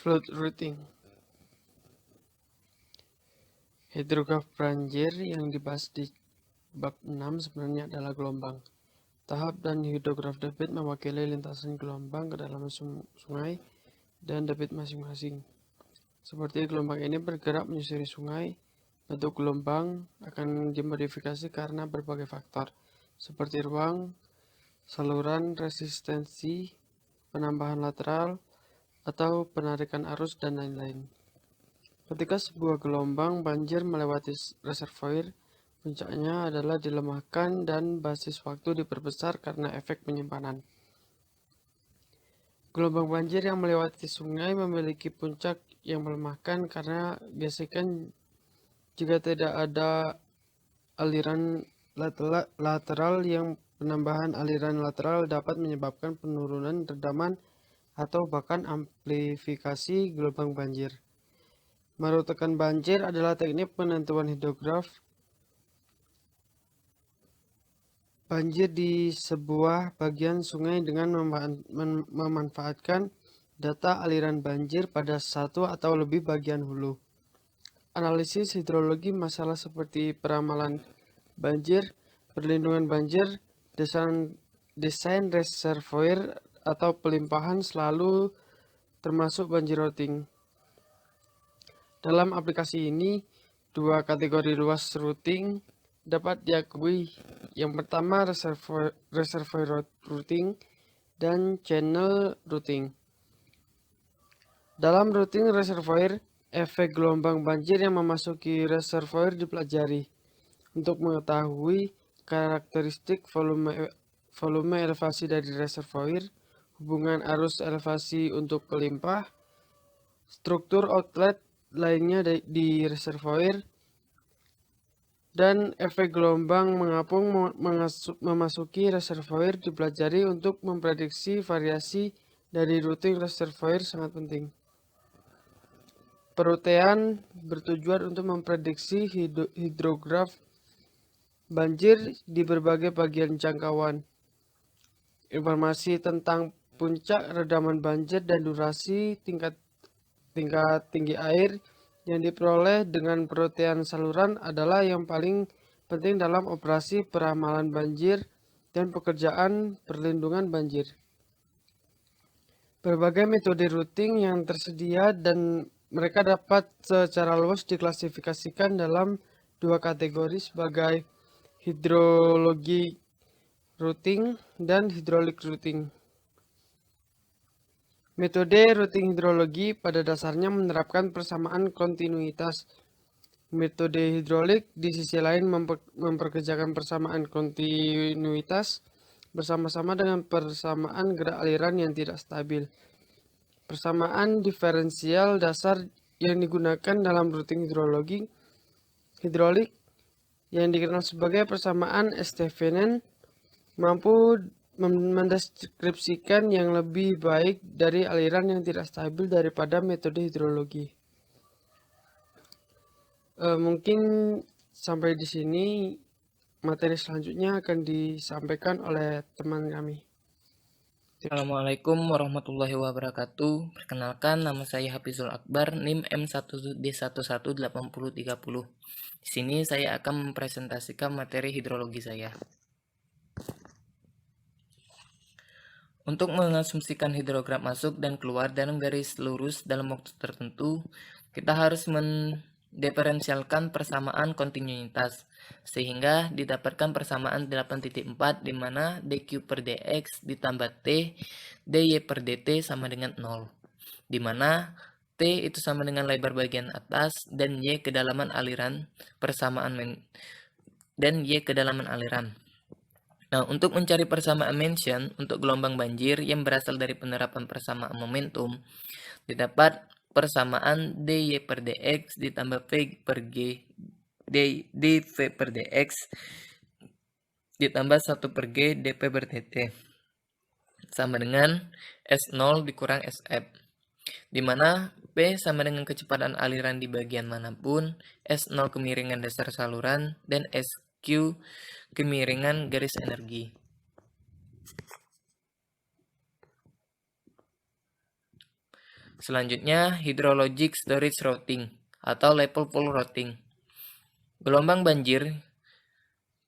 Flood routing. Hidrograf banjir yang dibahas di bab 6 sebenarnya adalah gelombang. Tahap dan hidrograf debit mewakili lintasan gelombang ke dalam sungai dan debit masing-masing. Seperti gelombang ini bergerak menyusuri sungai, bentuk gelombang akan dimodifikasi karena berbagai faktor, seperti ruang, saluran, resistensi, penambahan lateral, atau penarikan arus, dan lain-lain. Ketika sebuah gelombang banjir melewati reservoir, puncaknya adalah dilemahkan dan basis waktu diperbesar karena efek penyimpanan. Gelombang banjir yang melewati sungai memiliki puncak yang melemahkan karena gesekan jika tidak ada aliran lateral yang penambahan aliran lateral dapat menyebabkan penurunan redaman atau bahkan amplifikasi gelombang banjir. Merutakan banjir adalah teknik penentuan hidrograf banjir di sebuah bagian sungai dengan memanfaatkan data aliran banjir pada satu atau lebih bagian hulu. Analisis hidrologi masalah seperti peramalan banjir, perlindungan banjir, desain reservoir atau pelimpahan selalu termasuk banjir routing. Dalam aplikasi ini, dua kategori luas routing dapat diakui. Yang pertama, reservoir routing dan channel routing. Dalam routing reservoir, efek gelombang banjir yang memasuki reservoir dipelajari untuk mengetahui karakteristik volume elevasi dari reservoir, hubungan arus elevasi untuk pelimpah, struktur outlet lainnya di reservoir, dan efek gelombang mengapung memasuki reservoir dipelajari untuk memprediksi variasi dari routing reservoir sangat penting. Perutean bertujuan untuk memprediksi hidrograf banjir di berbagai bagian jangkauan. Informasi tentang puncak redaman banjir dan durasi tingkat tinggi air yang diperoleh dengan perutean saluran adalah yang paling penting dalam operasi peramalan banjir dan pekerjaan perlindungan banjir. Berbagai metode routing yang tersedia dan mereka dapat secara luas diklasifikasikan dalam dua kategori sebagai hidrologi routing dan hidrolik routing. Metode routing hidrologi pada dasarnya menerapkan persamaan kontinuitas. Metode hidrolik di sisi lain memperkerjakan persamaan kontinuitas bersama-sama dengan persamaan gerak aliran yang tidak stabil. Persamaan diferensial dasar yang digunakan dalam routing hidrolik yang dikenal sebagai persamaan Stevenin mampu mendeskripsikan yang lebih baik dari aliran yang tidak stabil daripada metode hidrologi. Mungkin sampai di sini. Materi selanjutnya akan disampaikan oleh teman kami. Assalamualaikum warahmatullahi wabarakatuh. Perkenalkan, nama saya Hafizul Akbar, NIM M1D118030. Di sini saya akan mempresentasikan materi hidrologi saya. Untuk mengasumsikan hidrograf masuk dan keluar dalam garis lurus dalam waktu tertentu, kita harus mendiferensialkan persamaan kontinuitas, sehingga didapatkan persamaan 8.4 di mana dq per dx ditambah t, dy per dt sama dengan 0, di mana t itu sama dengan lebar bagian atas dan y kedalaman aliran Nah, untuk mencari persamaan mention untuk gelombang banjir yang berasal dari penerapan persamaan momentum, didapat persamaan dy per dx ditambah v per g dv per dx ditambah 1 per g dp per dt sama dengan S0 dikurang SF, di mana P sama dengan kecepatan aliran di bagian manapun, S0 kemiringan dasar saluran, dan SQ kemiringan garis energi. Selanjutnya, hydrologic storage routing atau level pool routing. Gelombang banjir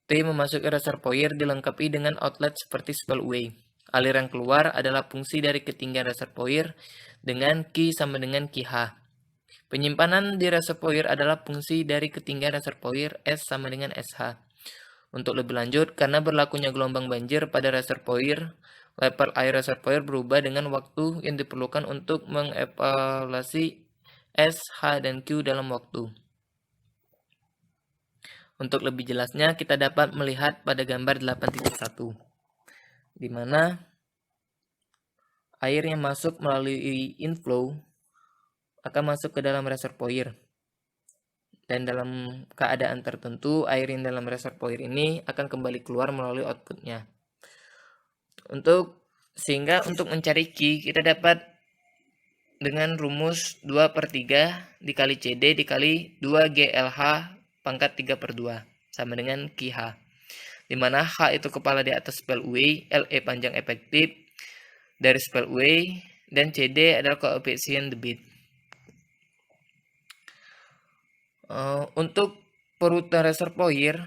T memasuki reservoir dilengkapi dengan outlet seperti spillway. Aliran keluar adalah fungsi dari ketinggian reservoir dengan Q sama dengan QH. Penyimpanan di reservoir adalah fungsi dari ketinggian reservoir S sama dengan SH. Untuk lebih lanjut, karena berlakunya gelombang banjir pada reservoir, level air reservoir berubah dengan waktu yang diperlukan untuk mengevaluasi S, H, dan Q dalam waktu. Untuk lebih jelasnya, kita dapat melihat pada gambar 8.1, di mana air yang masuk melalui inflow akan masuk ke dalam reservoir. Dan dalam keadaan tertentu, air yang dalam reservoir ini akan kembali keluar melalui outputnya. Sehingga untuk mencari Q, kita dapat dengan rumus 2/3 dikali CD dikali 2GLH pangkat 3/2 sama dengan QH. Di mana H itu kepala di atas spillway, LE panjang efektif dari spillway, dan CD adalah koefisien debit. Untuk perutan reservoir,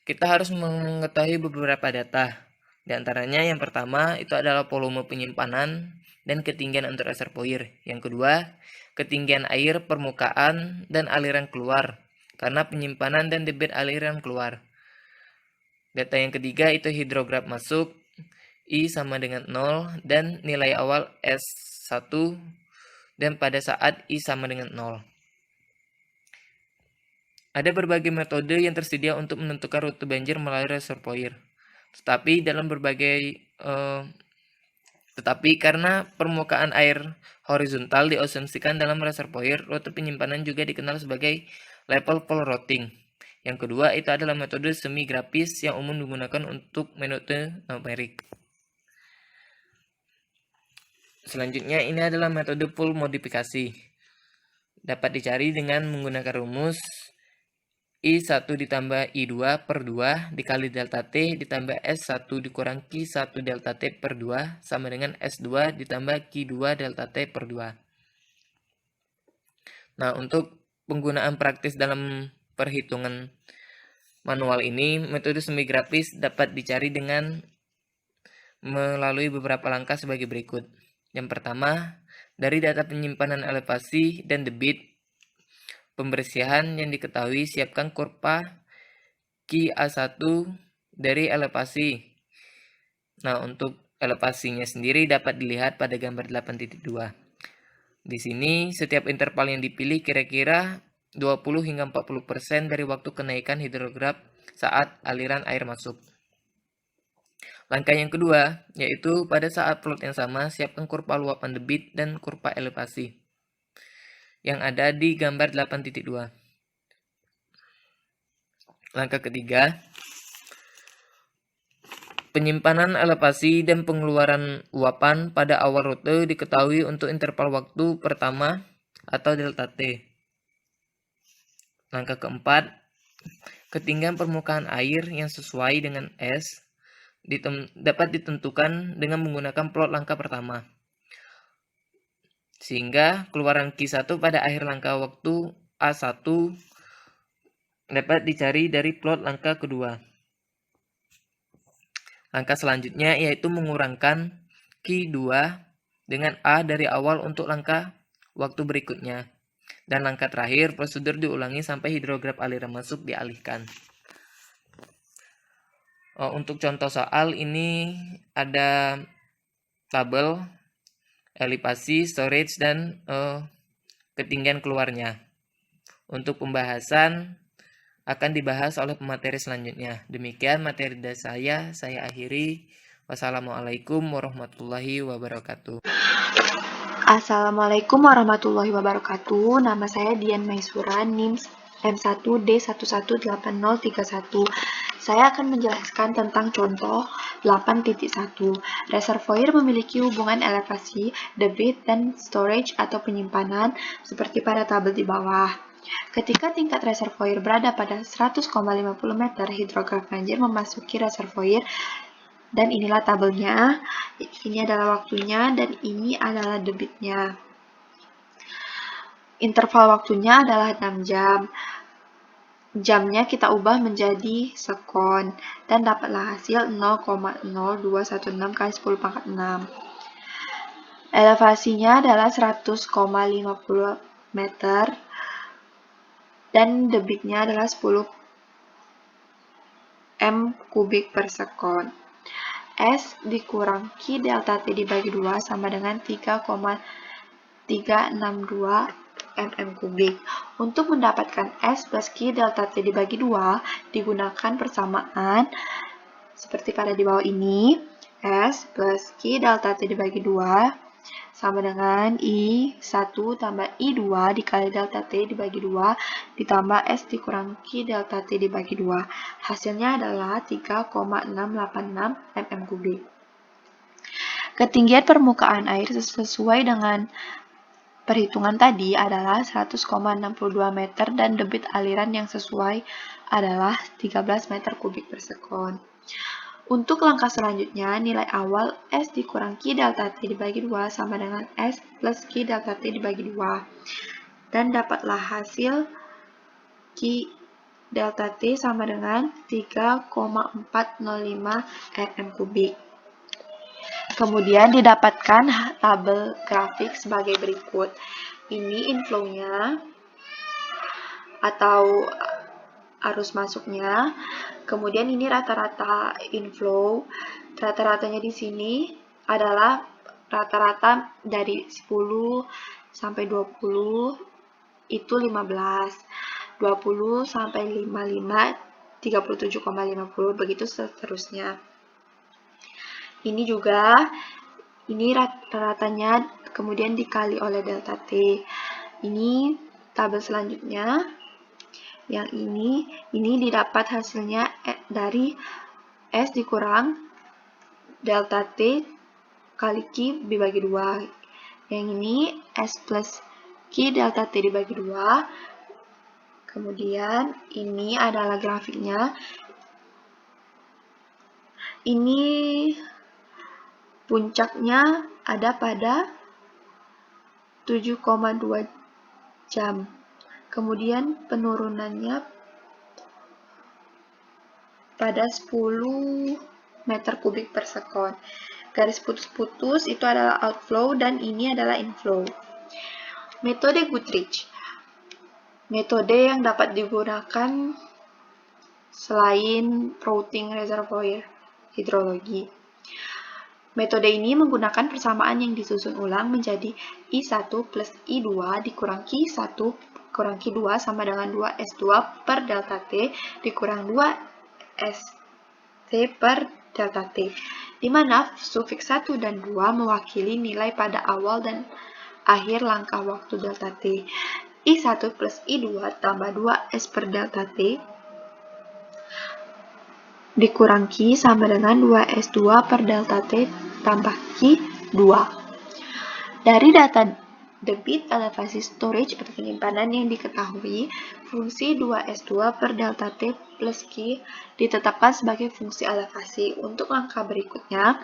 kita harus mengetahui beberapa data. Di antaranya yang pertama itu adalah volume penyimpanan dan ketinggian untuk reservoir. Yang kedua, ketinggian air, permukaan, dan aliran keluar karena penyimpanan dan debit aliran keluar. Data yang ketiga itu hidrograf masuk, I sama dengan 0, dan nilai awal S1, dan pada saat I sama dengan 0. Ada berbagai metode yang tersedia untuk menentukan rute banjir melalui reservoir. Tetapi karena permukaan air horizontal diasumsikan dalam reservoir, rute penyimpanan juga dikenal sebagai level pool routing. Yang kedua itu adalah metode semi grafis yang umum digunakan untuk metode numerik. Selanjutnya ini adalah metode pool modifikasi. Dapat dicari dengan menggunakan rumus I1 ditambah I2/2 dikali delta T ditambah S1 dikurang Q1 delta T/2 sama dengan S2 ditambah Q2 delta T/2. Nah, untuk penggunaan praktis dalam perhitungan manual ini, metode semi grafis dapat dicari dengan melalui beberapa langkah sebagai berikut. Yang pertama, dari data penyimpanan elevasi dan debit pembersihan yang diketahui, siapkan kurva QA1 dari elevasi. Nah, untuk elevasinya sendiri dapat dilihat pada gambar 8.2. Di sini, setiap interval yang dipilih kira-kira 20 hingga 40% dari waktu kenaikan hidrograf saat aliran air masuk. Langkah yang kedua, yaitu pada saat plot yang sama, siapkan kurva luapan debit dan kurva elevasi yang ada di gambar 8.2. Langkah ketiga, penyimpanan elevasi dan pengeluaran uapan pada awal rute diketahui untuk interval waktu pertama atau delta T. Langkah keempat, ketinggian permukaan air yang sesuai dengan S dapat ditentukan dengan menggunakan plot langkah pertama. Sehingga keluaran Q1 pada akhir langkah waktu A1 dapat dicari dari plot langkah kedua. Langkah selanjutnya yaitu mengurangkan Q2 dengan A dari awal untuk langkah waktu berikutnya. Dan langkah terakhir, prosedur diulangi sampai hidrograf aliran masuk dialihkan. Untuk contoh soal ini ada tabel elevasi, storage, dan ketinggian keluarnya. Untuk pembahasan akan dibahas oleh pemateri selanjutnya. Demikian materi dari saya akhiri. Wassalamualaikum warahmatullahi wabarakatuh. Assalamualaikum warahmatullahi wabarakatuh. Nama saya Dian Maisura, NIM M1D118031. Saya akan menjelaskan tentang contoh 8.1. Reservoir memiliki hubungan elevasi, debit, dan storage atau penyimpanan seperti pada tabel di bawah. Ketika tingkat reservoir berada pada 100,50 meter, hidrograf banjir memasuki reservoir Dan inilah tabelnya. Ini adalah waktunya dan ini adalah debitnya. Interval waktunya adalah 6 jam. Jamnya kita ubah menjadi sekon dan dapatlah hasil 0,0216 kali 10 pangkat 6. Elevasinya adalah 100,50 meter dan debitnya adalah 10 m kubik per sekon. S dikurang Q delta T dibagi 2 sama dengan 3,362 mm kubik. Untuk mendapatkan S plus Q delta T dibagi 2, digunakan persamaan seperti pada di bawah ini. S plus Q delta T dibagi 2 sama dengan I1 tambah I2 dikali delta T dibagi 2 ditambah S dikurang Q delta T dibagi 2. Hasilnya adalah 3,686 mm kubik. Ketinggian permukaan air sesuai dengan perhitungan tadi adalah 100,62 meter dan debit aliran yang sesuai adalah 13 meter kubik per sekon. Untuk langkah selanjutnya, nilai awal S dikurang Q delta T dibagi 2 sama dengan S plus Q delta T dibagi 2. Dan dapatlah hasil Q delta T sama dengan 3,405 mm kubik. Kemudian didapatkan tabel grafik sebagai berikut. Ini inflow-nya atau arus masuknya. Kemudian ini rata-rata inflow. Rata-ratanya di sini adalah rata-rata dari 10 sampai 20 itu 15. 20 sampai 55 37,50 begitu seterusnya. Ini juga ini rata-ratanya kemudian dikali oleh delta T. Ini tabel selanjutnya. Yang ini didapat hasilnya dari S dikurang delta T kali Q dibagi 2. Yang ini S plus Q delta T dibagi 2. Kemudian ini adalah grafiknya. Ini puncaknya ada pada 7,2 jam. Kemudian penurunannya pada 10 meter kubik per sekon. Garis putus-putus itu adalah outflow dan ini adalah inflow. Metode Goodrich. Metode yang dapat digunakan selain routing reservoir hidrologi. Metode ini menggunakan persamaan yang disusun ulang menjadi I1 plus I2 dikurang Q1 kurang Q2 sama dengan 2S2 per delta T dikurang 2ST per delta T, di mana sufiks 1 dan 2 mewakili nilai pada awal dan akhir langkah waktu delta T. I1 plus I2 tambah 2S per delta T dikurang Q sama dengan 2S2 per delta T tambah Q2. Dari data debit, elevasi, storage, atau penyimpanan yang diketahui, fungsi 2S2 per delta T plus Q ditetapkan sebagai fungsi elevasi. Untuk langkah berikutnya,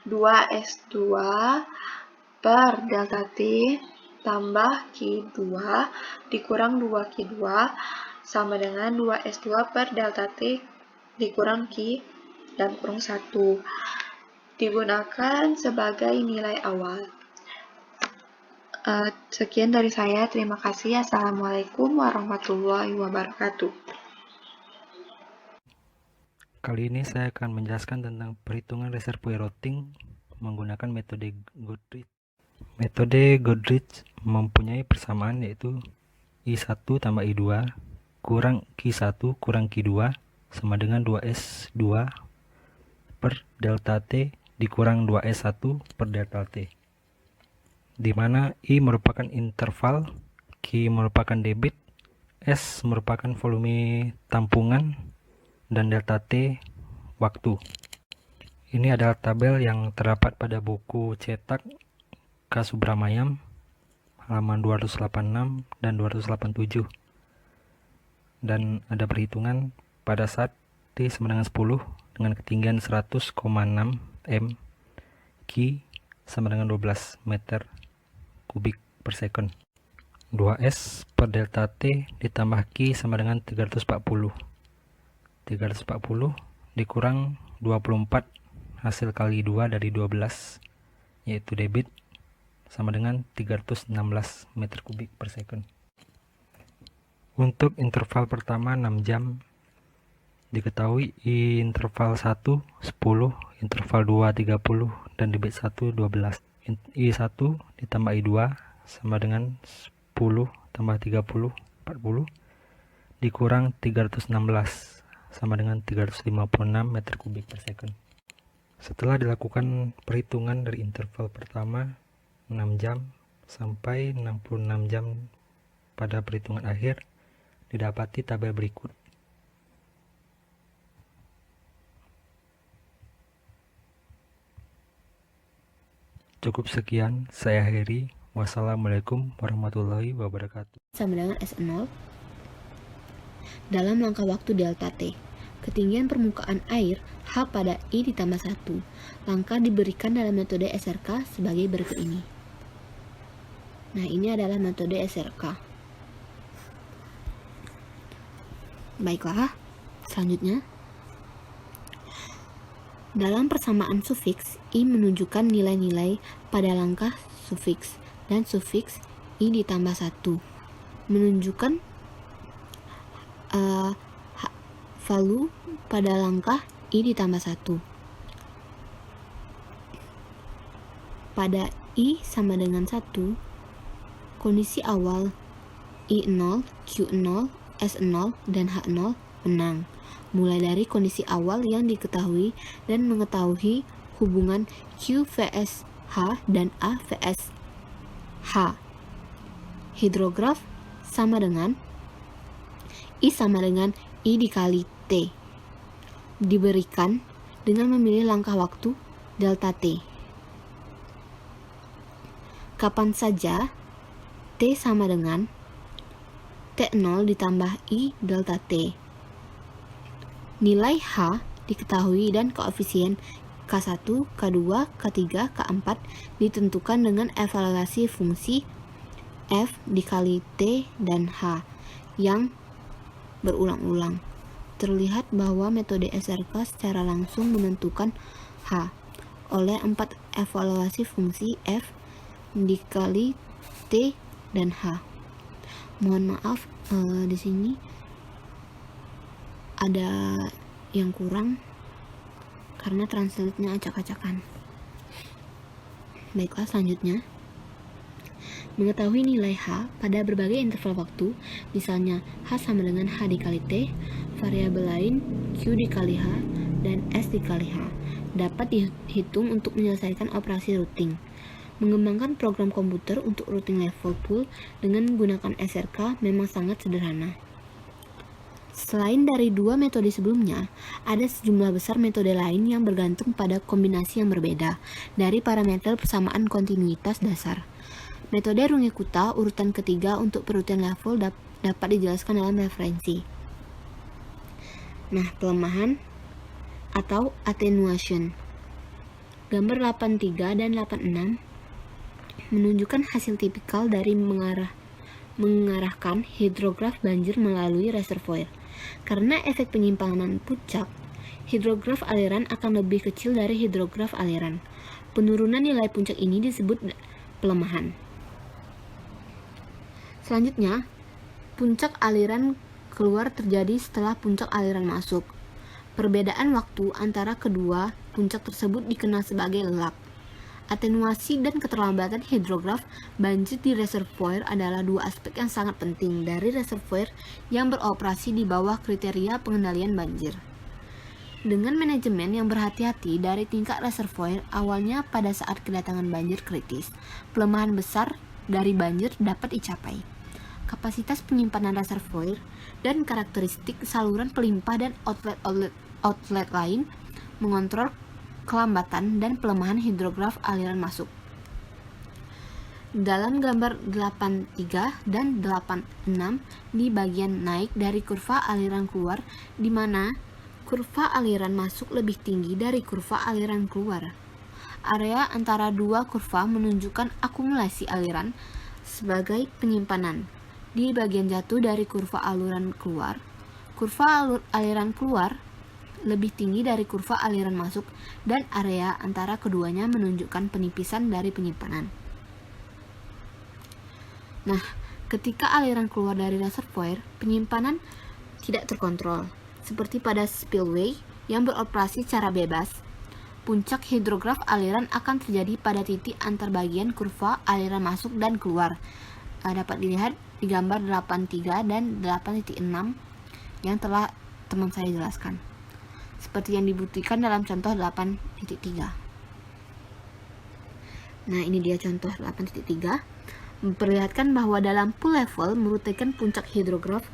2S2 per delta T tambah Q2 dikurang 2Q2 sama dengan 2S2 per delta T dikurang Q dan kurung 1 digunakan sebagai nilai awal. Sekian dari saya, terima kasih. Assalamualaikum warahmatullahi wabarakatuh. Kali ini saya akan menjelaskan tentang perhitungan reservoir routing menggunakan metode Goodrich. Metode Goodrich mempunyai persamaan yaitu I1 tambah I2 kurang Q1 kurang Q2 sama dengan 2S2 per delta T dikurang 2S1 per delta T, di mana I merupakan interval, Q merupakan debit, S merupakan volume tampungan, dan delta T waktu. Ini adalah tabel yang terdapat pada buku cetak K. Subramayam halaman 286 dan 287, dan ada perhitungan pada saat T sama dengan 10 dengan ketinggian 100,6 m, Q sama dengan 12 meter kubik per second. 2S per delta T ditambah Q sama dengan 340. 340 dikurang 24 hasil kali 2 dari 12 yaitu debit sama dengan 316 meter kubik per second. Untuk interval pertama 6 jam diketahui interval 1 10, interval 2 30 dan debit 1 12. I1 ditambah I2 sama dengan 10 tambah 30 40 dikurang 316 sama dengan 356 meter kubik per second. Setelah dilakukan perhitungan dari interval pertama 6 jam sampai 66 jam pada perhitungan akhir, didapati tabel berikut. Cukup sekian, saya Heri. Wassalamualaikum warahmatullahi wabarakatuh. Sama dengan S0 dalam langkah waktu delta T. Ketinggian permukaan air H pada I ditambah 1. Langkah diberikan dalam metode SRK sebagai berikut ini. Nah, ini adalah metode SRK. Baiklah, selanjutnya. Dalam persamaan sufiks, I menunjukkan nilai-nilai pada langkah sufiks, dan sufiks I ditambah 1 menunjukkan value pada langkah I ditambah 1. Pada I sama dengan 1, kondisi awal I0, Q0, S0, dan H0 menang. Mulai dari kondisi awal yang diketahui dan mengetahui hubungan Q vs H dan A vs H. Hidrograf sama dengan I sama dengan I dikali T. Diberikan dengan memilih langkah waktu delta T. Kapan saja T sama dengan T0 ditambah I delta T. Nilai H diketahui dan koefisien K1, K2, K3, K4 ditentukan dengan evaluasi fungsi F dikali T dan H yang berulang-ulang. Terlihat bahwa metode SRK secara langsung menentukan H oleh 4 evaluasi fungsi F dikali T dan H. Mohon maaf, di sini ada yang kurang karena translate-nya acak-acakan. Baiklah, selanjutnya. Mengetahui nilai H pada berbagai interval waktu, misalnya H sama dengan H dikali T, variabel lain Q dikali H, dan S dikali H, dapat dihitung untuk menyelesaikan operasi routing. Mengembangkan program komputer untuk routing level pool dengan menggunakan SRK memang sangat sederhana. Selain dari dua metode sebelumnya, ada sejumlah besar metode lain yang bergantung pada kombinasi yang berbeda dari parameter persamaan kontinuitas dasar. Metode Runge-Kutta urutan ketiga untuk perutian level dapat dijelaskan dalam referensi. Nah, pelemahan atau attenuation. Gambar 83 dan 86 menunjukkan hasil tipikal dari mengarahkan hidrograf banjir melalui reservoir. Karena efek penyimpanan puncak, hidrograf aliran akan lebih kecil dari hidrograf aliran. Penurunan nilai puncak ini disebut pelemahan. Selanjutnya, puncak aliran keluar terjadi setelah puncak aliran masuk. Perbedaan waktu antara kedua puncak tersebut dikenal sebagai lap. Atenuasi dan keterlambatan hidrograf banjir di reservoir adalah dua aspek yang sangat penting dari reservoir yang beroperasi di bawah kriteria pengendalian banjir. Dengan manajemen yang berhati-hati dari tingkat reservoir awalnya pada saat kedatangan banjir kritis, pelemahan besar dari banjir dapat dicapai. Kapasitas penyimpanan reservoir dan karakteristik saluran pelimpah dan outlet lain mengontrol kelambatan dan pelemahan hidrograf aliran masuk. Dalam gambar 83 dan 86 di bagian naik dari kurva aliran keluar, di mana kurva aliran masuk lebih tinggi dari kurva aliran keluar. Area antara dua kurva menunjukkan akumulasi aliran sebagai penyimpanan. Di bagian jatuh dari kurva aliran keluar, kurva aliran keluar lebih tinggi dari kurva aliran masuk dan area antara keduanya menunjukkan penipisan dari penyimpanan. Nah, ketika aliran keluar dari reservoir, penyimpanan tidak terkontrol, seperti pada spillway yang beroperasi secara bebas. Puncak hidrograf aliran akan terjadi pada titik antar bagian kurva aliran masuk dan keluar. Dapat dilihat di gambar 8.3 dan 8.6 yang telah teman saya jelaskan. Seperti yang dibuktikan dalam contoh 8.3. Nah, ini dia contoh 8.3. Memperlihatkan bahwa dalam pool level merutikan puncak hidrograf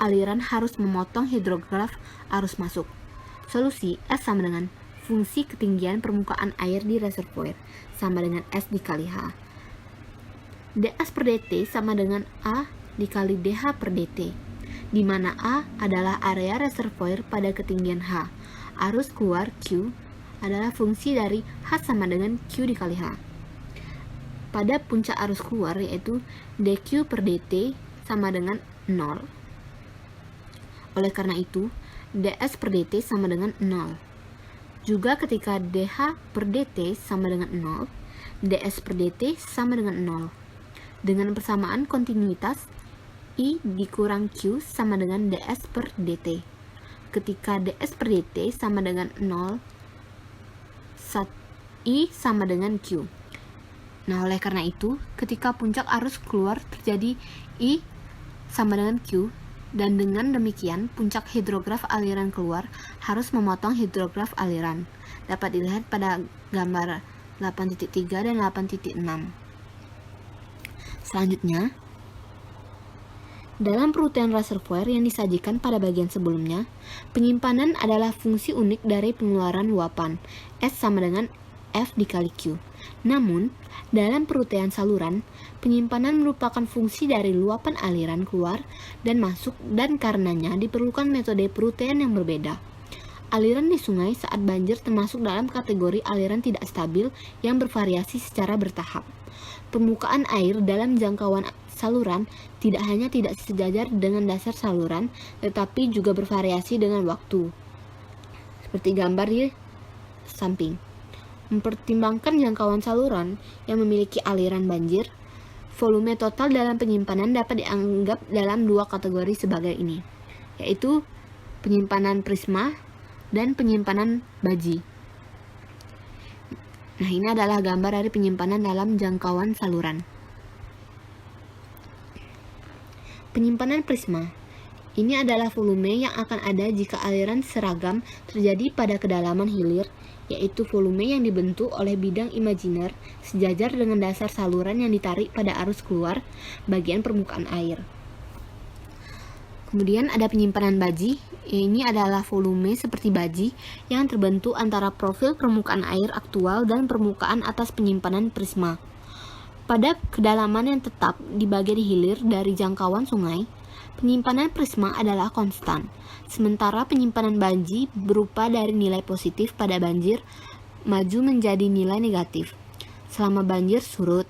aliran harus memotong hidrograf arus masuk. Solusi S sama dengan fungsi ketinggian permukaan air di reservoir sama dengan S dikali H. ds per dt sama dengan A dikali dh per dt, di mana A adalah area reservoir pada ketinggian H. Arus keluar Q adalah fungsi dari H sama dengan Q dikali H. Pada puncak arus keluar yaitu dq per dt sama dengan 0. Oleh karena itu, ds per dt sama dengan 0. Juga ketika dh per dt sama dengan 0, ds per dt sama dengan 0. Dengan persamaan kontinuitas, I dikurang Q sama dengan ds per dt. Ketika ds per dt sama dengan 0, I sama dengan Q. Nah, oleh karena itu, ketika puncak arus keluar terjadi I sama dengan Q, dan dengan demikian puncak hidrograf aliran keluar harus memotong hidrograf aliran. Dapat dilihat pada gambar 8.3 dan 8.6. Selanjutnya, dalam perutian reservoir yang disajikan pada bagian sebelumnya, penyimpanan adalah fungsi unik dari pengeluaran luapan, S sama dengan F dikali Q. Namun, dalam perutian saluran, penyimpanan merupakan fungsi dari luapan aliran keluar dan masuk dan karenanya diperlukan metode perutian yang berbeda. Aliran di sungai saat banjir termasuk dalam kategori aliran tidak stabil yang bervariasi secara bertahap. Permukaan air dalam jangkauan saluran tidak hanya tidak sejajar dengan dasar saluran, tetapi juga bervariasi dengan waktu. Seperti gambar di samping. Mempertimbangkan jangkauan saluran yang memiliki aliran banjir, volume total dalam penyimpanan dapat dianggap dalam dua kategori sebagai ini, yaitu penyimpanan prisma dan penyimpanan baji. Nah, ini adalah gambar dari penyimpanan dalam jangkauan saluran. Penyimpanan prisma. Ini adalah volume yang akan ada jika aliran seragam terjadi pada kedalaman hilir, yaitu volume yang dibentuk oleh bidang imajiner sejajar dengan dasar saluran yang ditarik pada arus keluar bagian permukaan air. Kemudian ada penyimpanan baji. Ini adalah volume seperti baji yang terbentuk antara profil permukaan air aktual dan permukaan atas penyimpanan prisma. Pada kedalaman yang tetap di bagian hilir dari jangkauan sungai, penyimpanan prisma adalah konstan, sementara penyimpanan baji berupa dari nilai positif pada banjir maju menjadi nilai negatif selama banjir surut.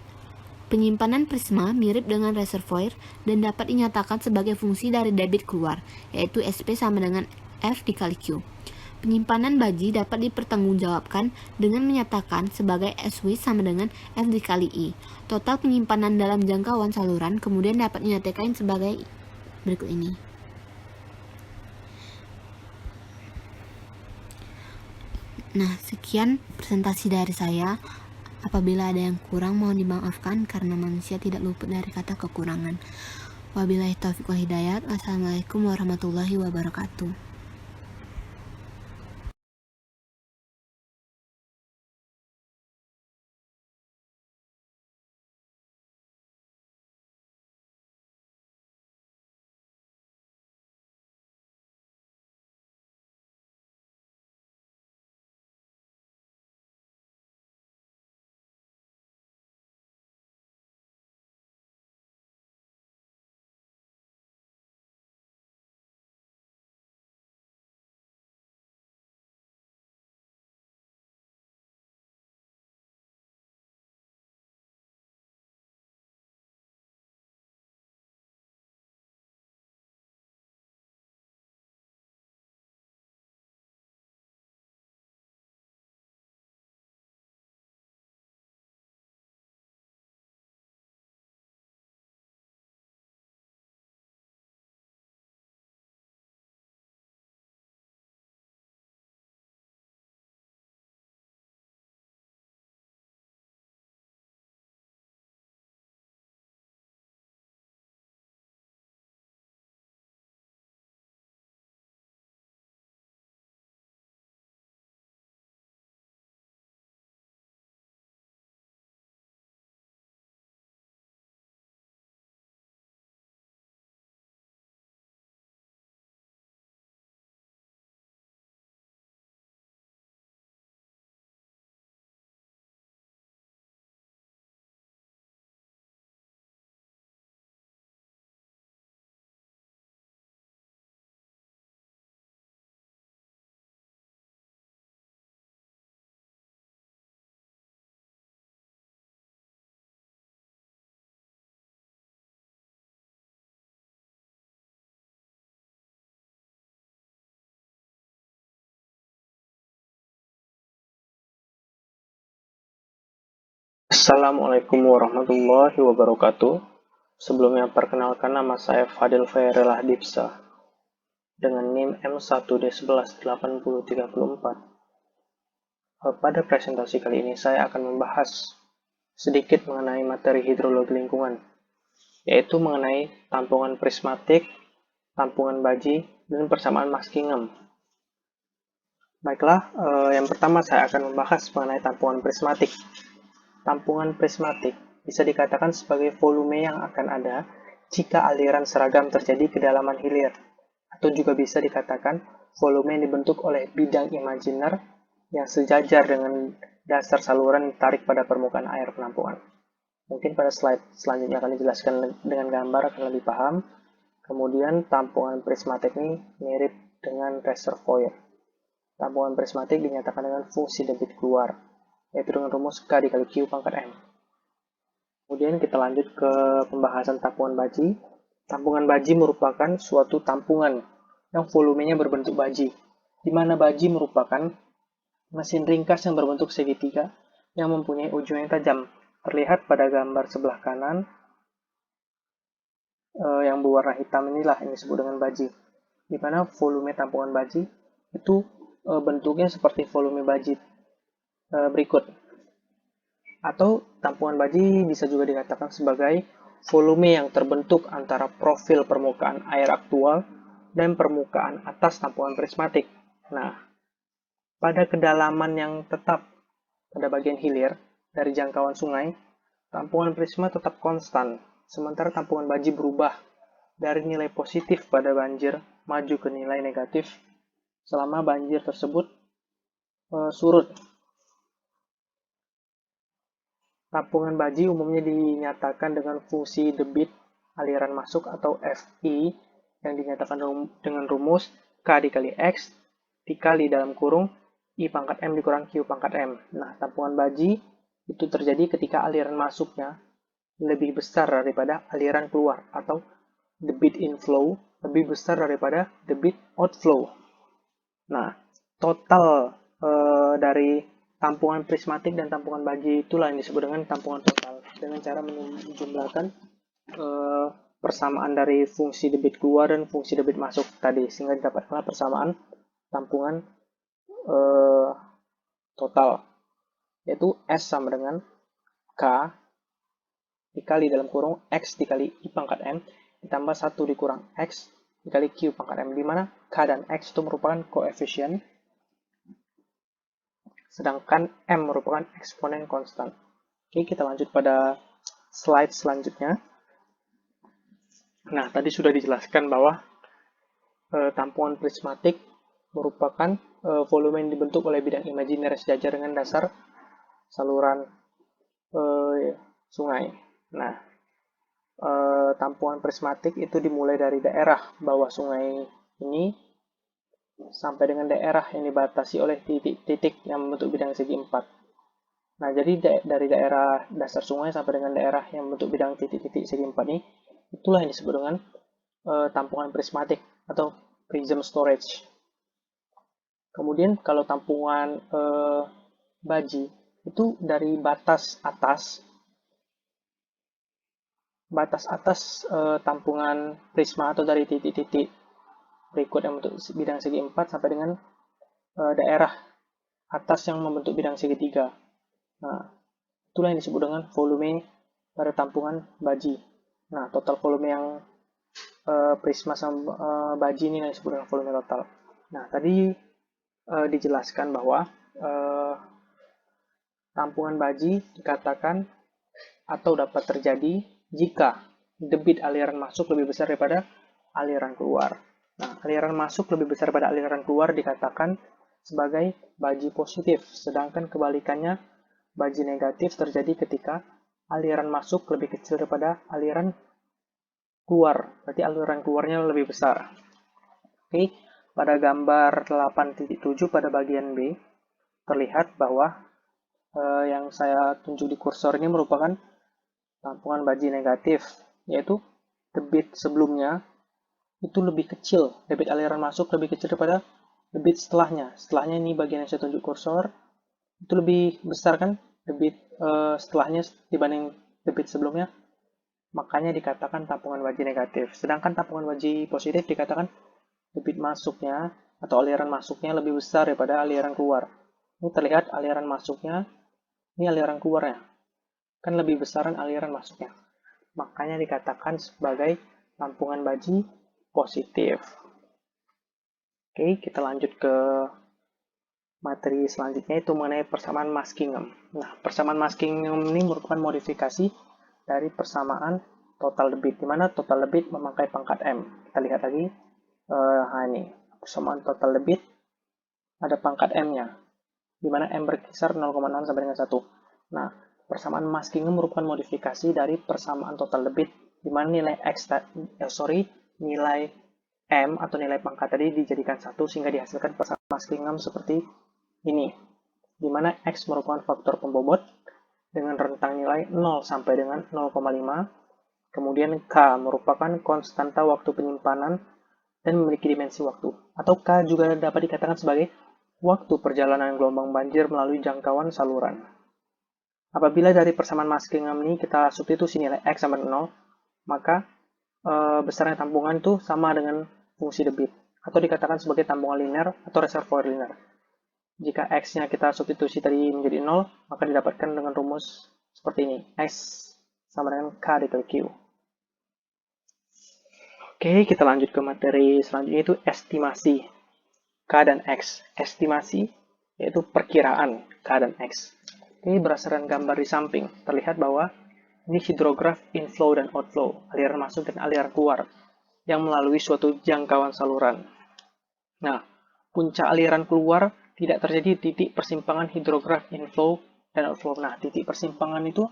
Penyimpanan prisma mirip dengan reservoir dan dapat dinyatakan sebagai fungsi dari debit keluar, yaitu SP sama dengan F dikali Q. Penyimpanan baji dapat dipertanggungjawabkan dengan menyatakan sebagai SW sama dengan F dikali I. Total penyimpanan dalam jangkauan saluran kemudian dapat dinyatakan sebagai berikut ini. Nah, sekian presentasi dari saya. Apabila ada yang kurang mohon dimaafkan karena manusia tidak luput dari kata kekurangan. Wabillahi taufiq wal hidayat. Wassalamualaikum warahmatullahi wabarakatuh. Assalamualaikum warahmatullahi wabarakatuh. Sebelumnya perkenalkan, nama saya Fadil Fairellah Dipsa dengan NIM M1D118034. Pada presentasi kali ini saya akan membahas sedikit mengenai materi hidrologi lingkungan, yaitu mengenai tampungan prismatik, tampungan baji, dan persamaan Muskingum. Baiklah, yang pertama saya akan membahas mengenai tampungan prismatik. Tampungan prismatik bisa dikatakan sebagai volume yang akan ada jika aliran seragam terjadi kedalaman hilir, atau juga bisa dikatakan volume yang dibentuk oleh bidang imajiner yang sejajar dengan dasar saluran ditarik pada permukaan air penampungan. Mungkin pada slide selanjutnya akan dijelaskan dengan gambar akan lebih paham. Kemudian tampungan prismatik ini mirip dengan reservoir. Tampungan prismatik dinyatakan dengan fungsi debit keluar, yaitu dengan rumus K dikali Q pangkat M. Kemudian kita lanjut ke pembahasan tampungan baji. Tampungan baji merupakan suatu tampungan yang volumenya berbentuk baji, di mana baji merupakan mesin ringkas yang berbentuk segitiga yang mempunyai ujung yang tajam. Terlihat pada gambar sebelah kanan yang berwarna hitam inilah yang disebut dengan baji, di mana volume tampungan baji itu bentuknya seperti volume baji berikut. Atau tampungan baji bisa juga dikatakan sebagai volume yang terbentuk antara profil permukaan air aktual dan permukaan atas tampungan prismatik. Nah, pada kedalaman yang tetap pada bagian hilir dari jangkauan sungai, tampungan prisma tetap konstan, sementara tampungan baji berubah dari nilai positif pada banjir maju ke nilai negatif selama banjir tersebut surut. Tampungan baji umumnya dinyatakan dengan fungsi debit aliran masuk atau FI yang dinyatakan dengan rumus K dikali X dikali dalam kurung I pangkat M dikurang Q pangkat M. Nah, tampungan baji itu terjadi ketika aliran masuknya lebih besar daripada aliran keluar atau debit inflow lebih besar daripada debit outflow. Nah, total dari tampungan prismatik dan tampungan baji itulah yang disebut dengan tampungan total, dengan cara menjumlahkan persamaan dari fungsi debit keluar dan fungsi debit masuk tadi, sehingga didapatkanlah persamaan tampungan total, yaitu S sama dengan K dikali dalam kurung X dikali I pangkat M ditambah 1 dikurang X dikali Q pangkat M, di mana K dan X itu merupakan koefisien, sedangkan M merupakan eksponen konstan. Oke, kita lanjut pada slide selanjutnya. Nah, tadi sudah dijelaskan bahwa tampungan prismatik merupakan volume yang dibentuk oleh bidang imajiner sejajar dengan dasar saluran sungai. Nah, tampungan prismatik itu dimulai dari daerah bawah sungai ini sampai dengan daerah yang dibatasi oleh titik-titik yang membentuk bidang segi 4. Nah, jadi dari daerah dasar sungai sampai dengan daerah yang membentuk bidang titik-titik segi 4 ini, itulah yang disebut dengan tampungan prismatik atau prism storage. Kemudian kalau tampungan baji itu dari batas atas tampungan prisma atau dari titik-titik berikut yang membentuk bidang segi 4 sampai dengan daerah atas yang membentuk bidang segitiga. Nah, itulah yang disebut dengan volume pada tampungan baji. Nah, total volume yang prisma sama baji ini yang disebut dengan volume total. Nah, tadi dijelaskan bahwa tampungan baji dikatakan atau dapat terjadi jika debit aliran masuk lebih besar daripada aliran keluar. Nah, aliran masuk lebih besar pada aliran keluar dikatakan sebagai baji positif, sedangkan kebalikannya baji negatif terjadi ketika aliran masuk lebih kecil daripada aliran keluar. Berarti aliran keluarnya lebih besar. Oke, pada gambar 8.7 pada bagian B terlihat bahwa yang saya tunjuk di kursor ini merupakan tampungan baji negatif, yaitu debit sebelumnya itu lebih kecil, debit aliran masuk lebih kecil daripada debit setelahnya. Setelahnya ini bagian yang saya tunjuk kursor, itu lebih besar kan debit setelahnya dibanding debit sebelumnya, makanya dikatakan tampungan wajib negatif. Sedangkan tampungan wajib positif dikatakan debit masuknya atau aliran masuknya lebih besar daripada aliran keluar. Ini terlihat aliran masuknya, ini aliran keluarnya. Kan lebih besaran aliran masuknya. Makanya dikatakan sebagai tampungan wajib positif. Oke, kita lanjut ke materi selanjutnya, itu mengenai persamaan Muskingum. Nah, persamaan Muskingum ini merupakan modifikasi dari persamaan total debit, di mana total debit memakai pangkat M. Kita lihat lagi, ini persamaan total debit ada pangkat M-nya, di mana M berkisar 0,6 sampai dengan 1. Nah, persamaan Muskingum merupakan modifikasi dari persamaan total debit, di mana nilai nilai M atau nilai pangkat tadi dijadikan 1 sehingga dihasilkan persamaan Muskingum seperti ini, di mana X merupakan faktor pembobot dengan rentang nilai 0 sampai dengan 0,5, kemudian K merupakan konstanta waktu penyimpanan dan memiliki dimensi waktu, atau K juga dapat dikatakan sebagai waktu perjalanan gelombang banjir melalui jangkauan saluran. Apabila dari persamaan Muskingum ini kita substitusi nilai X sama 0, maka besarnya tampungan itu sama dengan fungsi debit, atau dikatakan sebagai tampungan linear atau reservoir linear. Jika X-nya kita substitusi tadi menjadi 0, maka didapatkan dengan rumus seperti ini. X sama dengan K dikali Q. Oke, kita lanjut ke materi selanjutnya, itu estimasi K dan X. Estimasi yaitu perkiraan K dan X. Ini berdasarkan gambar di samping, terlihat bahwa ini hidrograf inflow dan outflow, aliran masuk dan aliran keluar, yang melalui suatu jangkauan saluran. Nah, puncak aliran keluar tidak terjadi di titik persimpangan hidrograf inflow dan outflow. Nah, titik persimpangan itu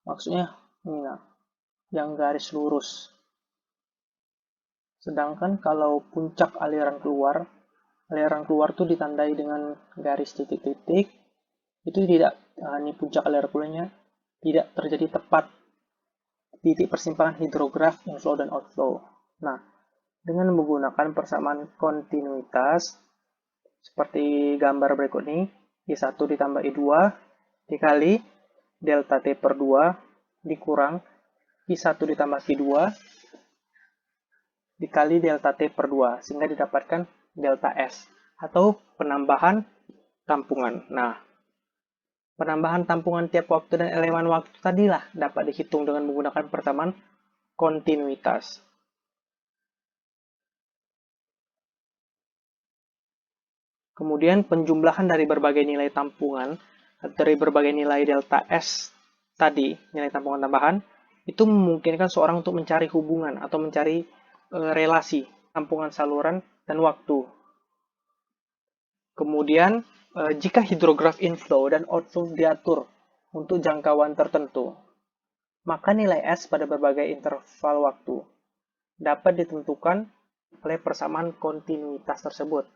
maksudnya ini, nah, yang garis lurus. Sedangkan kalau puncak aliran keluar itu ditandai dengan garis titik-titik, itu tidak, ini puncak aliran keluarnya tidak terjadi tepat titik persimpangan hidrograf inflow dan outflow. Nah, dengan menggunakan persamaan kontinuitas seperti gambar berikut ini, I1 ditambah I2 dikali delta T per 2 dikurang I1 ditambah I2 dikali delta T per 2, sehingga didapatkan delta S, atau penambahan tampungan. Nah, penambahan tampungan tiap waktu dan elemen waktu tadilah dapat dihitung dengan menggunakan persamaan kontinuitas. Kemudian penjumlahan dari berbagai nilai tampungan, dari berbagai nilai delta S tadi, nilai tampungan tambahan, itu memungkinkan seorang untuk mencari hubungan atau mencari relasi tampungan saluran dan waktu. Kemudian, jika hidrograf inflow dan outflow diatur untuk jangkauan tertentu, maka nilai S pada berbagai interval waktu dapat ditentukan oleh persamaan kontinuitas tersebut.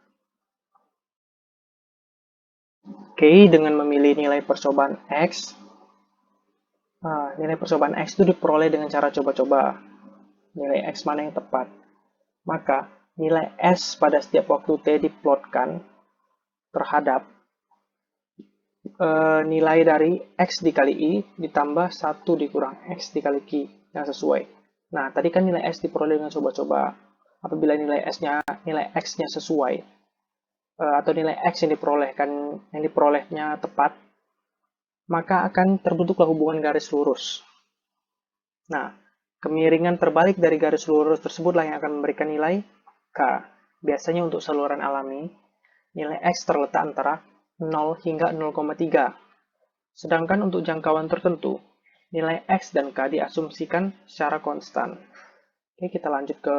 Oke, dengan memilih nilai percobaan X, nilai percobaan X itu diperoleh dengan cara coba-coba. Nilai X mana yang tepat. Maka, nilai S pada setiap waktu T diplotkan terhadap nilai dari X dikali I ditambah 1 dikurang X dikali Q yang sesuai. Nah, tadi kan nilai S diperoleh dengan coba-coba. Apabila nilai X-nya sesuai, atau nilai X yang diperolehnya tepat, maka akan terbentuklah hubungan garis lurus. Nah, kemiringan terbalik dari garis lurus tersebutlah yang akan memberikan nilai K. Biasanya untuk saluran alami, nilai X terletak antara 0 hingga 0,3. Sedangkan untuk jangkauan tertentu, nilai X dan K diasumsikan secara konstan. Oke, kita lanjut ke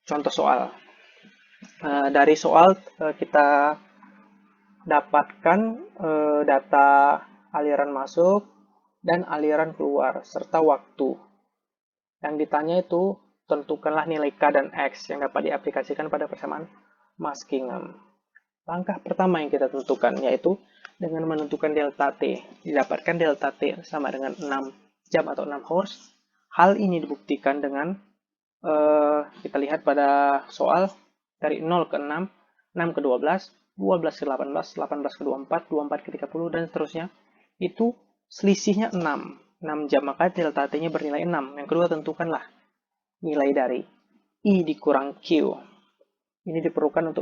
contoh soal. Dari soal kita dapatkan data aliran masuk dan aliran keluar, serta waktu. Yang ditanya itu, tentukanlah nilai K dan X yang dapat diaplikasikan pada persamaan Muskingum. Langkah pertama yang kita tentukan yaitu dengan menentukan delta T. Didapatkan delta T sama dengan 6 jam atau 6 hours. Hal ini dibuktikan dengan kita lihat pada soal dari 0 ke 6, 6 ke 12, 12 ke 18, 18 ke 24, 24 ke 30, dan seterusnya itu selisihnya 6 jam, maka delta T-nya bernilai 6. Yang kedua, tentukanlah nilai dari I dikurang Q. Ini diperlukan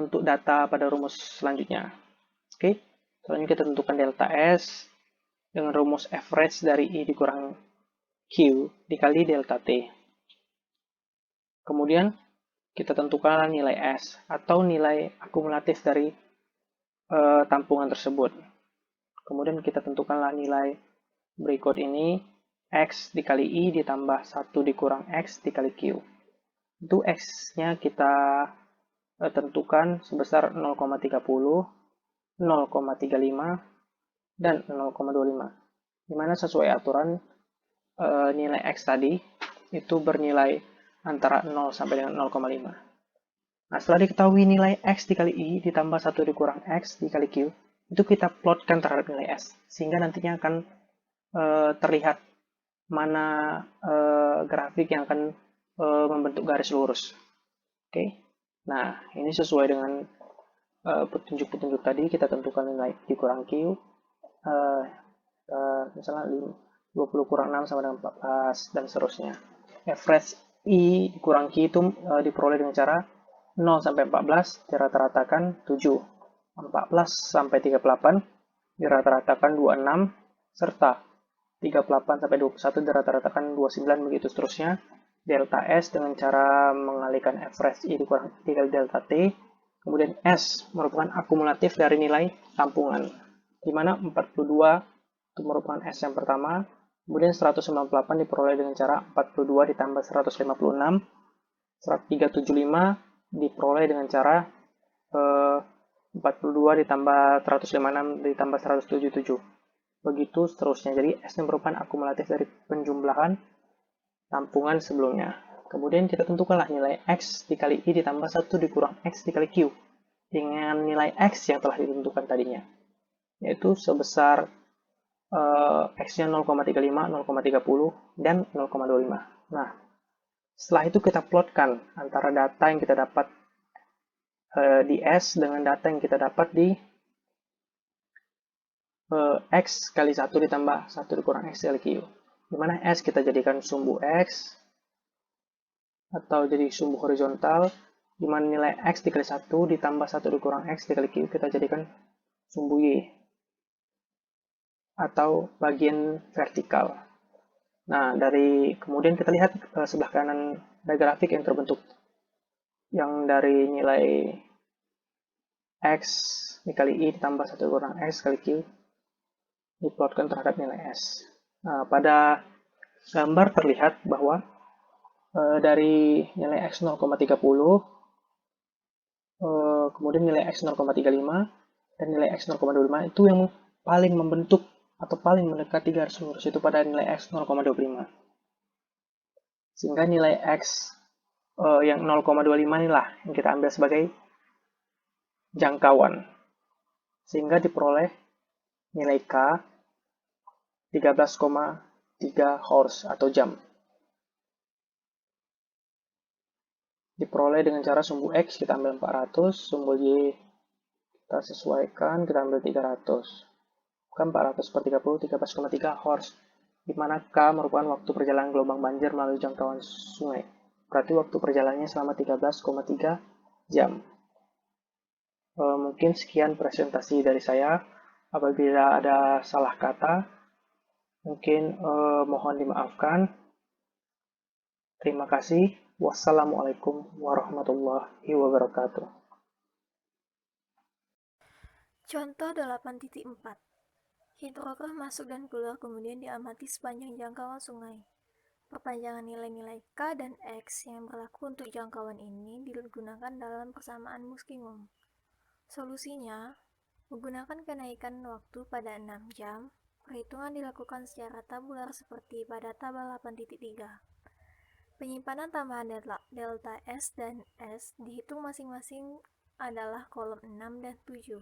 untuk data pada rumus selanjutnya. Oke, selanjutnya kita tentukan delta S dengan rumus average dari I dikurang Q dikali delta T. Kemudian kita tentukan nilai S atau nilai akumulatif dari tampungan tersebut. Kemudian kita tentukanlah nilai berikut ini, X dikali I ditambah 1 dikurang X dikali Q. Itu X-nya kita tentukan sebesar 0,30, 0,35, dan 0,25. Dimana sesuai aturan nilai X tadi itu bernilai antara 0 sampai dengan 0,5. Nah, setelah diketahui nilai X dikali I ditambah 1 dikurang X dikali Q, itu kita plotkan terhadap nilai S, sehingga nantinya akan terlihat mana grafik yang akan membentuk garis lurus. Oke, nah ini sesuai dengan petunjuk-petunjuk tadi, kita tentukan nilai dikurang Q, misalnya 20 kurang 6 sama dengan 14, dan seterusnya. Average I dikurang Q itu diperoleh dengan cara 0 sampai 14 dirata-ratakan 7, 14 sampai 38 dirata-ratakan 26, serta 38 sampai 21 dirata-ratakan 29, begitu seterusnya. Delta S dengan cara mengalihkan average I dikurang dikali delta T. Kemudian S merupakan akumulatif dari nilai tampungan, di mana 42 itu merupakan S yang pertama. Kemudian 198 diperoleh dengan cara 42 ditambah 156, 375 diperoleh dengan cara 42 ditambah 156 ditambah 177. Begitu seterusnya. Jadi S-nya merupakan akumulatif dari penjumlahan tampungan sebelumnya. Kemudian kita tentukanlah nilai X dikali I ditambah 1 dikurang X dikali Q dengan nilai X yang telah ditentukan tadinya, yaitu sebesar X-nya 0,35, 0,30, dan 0,25. Nah, setelah itu kita plotkan antara data yang kita dapat di S dengan data yang kita dapat di X kali 1 ditambah 1 dikurang X kali Q. Di mana S kita jadikan sumbu X atau jadi sumbu horizontal, di mana nilai X dikali 1 ditambah 1 dikurang X dikali Q kita jadikan sumbu Y atau bagian vertikal. Nah, kemudian kita lihat sebelah kanan ada grafik yang terbentuk, yang dari nilai X dikali I ditambah 1 kurang X kali Q diplotkan terhadap nilai S. Nah, pada gambar terlihat bahwa dari nilai X 0,30, kemudian nilai X 0,35, dan nilai X 0,25 itu yang paling membentuk atau paling mendekati garis lurus, itu pada nilai X 0,25. Sehingga nilai X yang 0,25 inilah yang kita ambil sebagai jangkauan. Sehingga diperoleh nilai K 13,3 horse atau jam. Diperoleh dengan cara sumbu X kita ambil 400, sumbu Y kita sesuaikan, kita ambil 300. Bukan 400 per 30, 13,3 horse. Di mana K merupakan waktu perjalanan gelombang banjir melalui jangkauan sungai. Berarti waktu perjalanannya selama 13,3 jam. Mungkin sekian presentasi dari saya. Apabila ada salah kata, mungkin mohon dimaafkan. Terima kasih. Wassalamualaikum warahmatullahi wabarakatuh. Contoh 8.4. Hidrograf masuk dan keluar kemudian diamati sepanjang jangkauan sungai. Perpanjangan nilai-nilai K dan X yang berlaku untuk jangkauan ini digunakan dalam persamaan Muskingum. Solusinya, menggunakan kenaikan waktu pada 6 jam, perhitungan dilakukan secara tabular seperti pada tabel 8.3. Penyimpanan tambahan delta S dan S dihitung masing-masing adalah kolom 6 dan 7.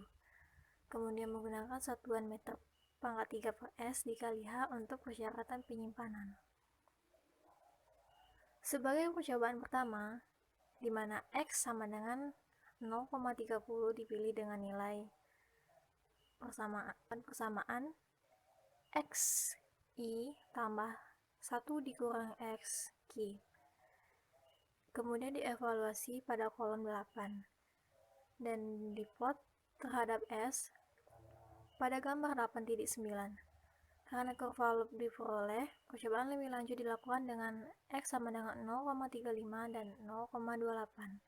Kemudian menggunakan satuan meter pangkat 3 per S dikali H untuk persyaratan penyimpanan. Sebagai percobaan pertama, di mana X sama dengan 0,30 dipilih dengan nilai persamaan X I tambah 1 dikurang X Q. Kemudian dievaluasi pada kolom 8 dan diplot terhadap S pada gambar 8.9. Karena kurva loop diperoleh, percobaan lebih lanjut dilakukan dengan X sama dengan 0,35 dan 0,28.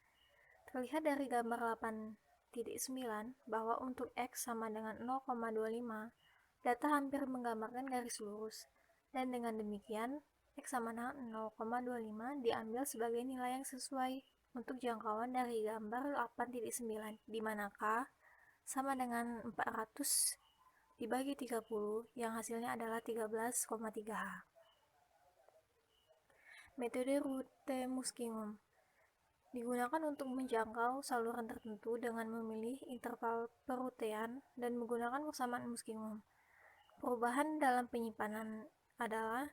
Terlihat dari gambar 8.9 bahwa untuk X sama dengan 0,25, data hampir menggambarkan garis lurus, dan dengan demikian, X sama dengan 0,25 diambil sebagai nilai yang sesuai untuk jangkauan dari gambar 8.9, di mana K sama dengan 400 dibagi 30, yang hasilnya adalah 13,3 H. Metode rute Muskingum digunakan untuk menjangkau saluran tertentu dengan memilih interval perutean dan menggunakan persamaan Muskingum. Perubahan dalam penyimpanan adalah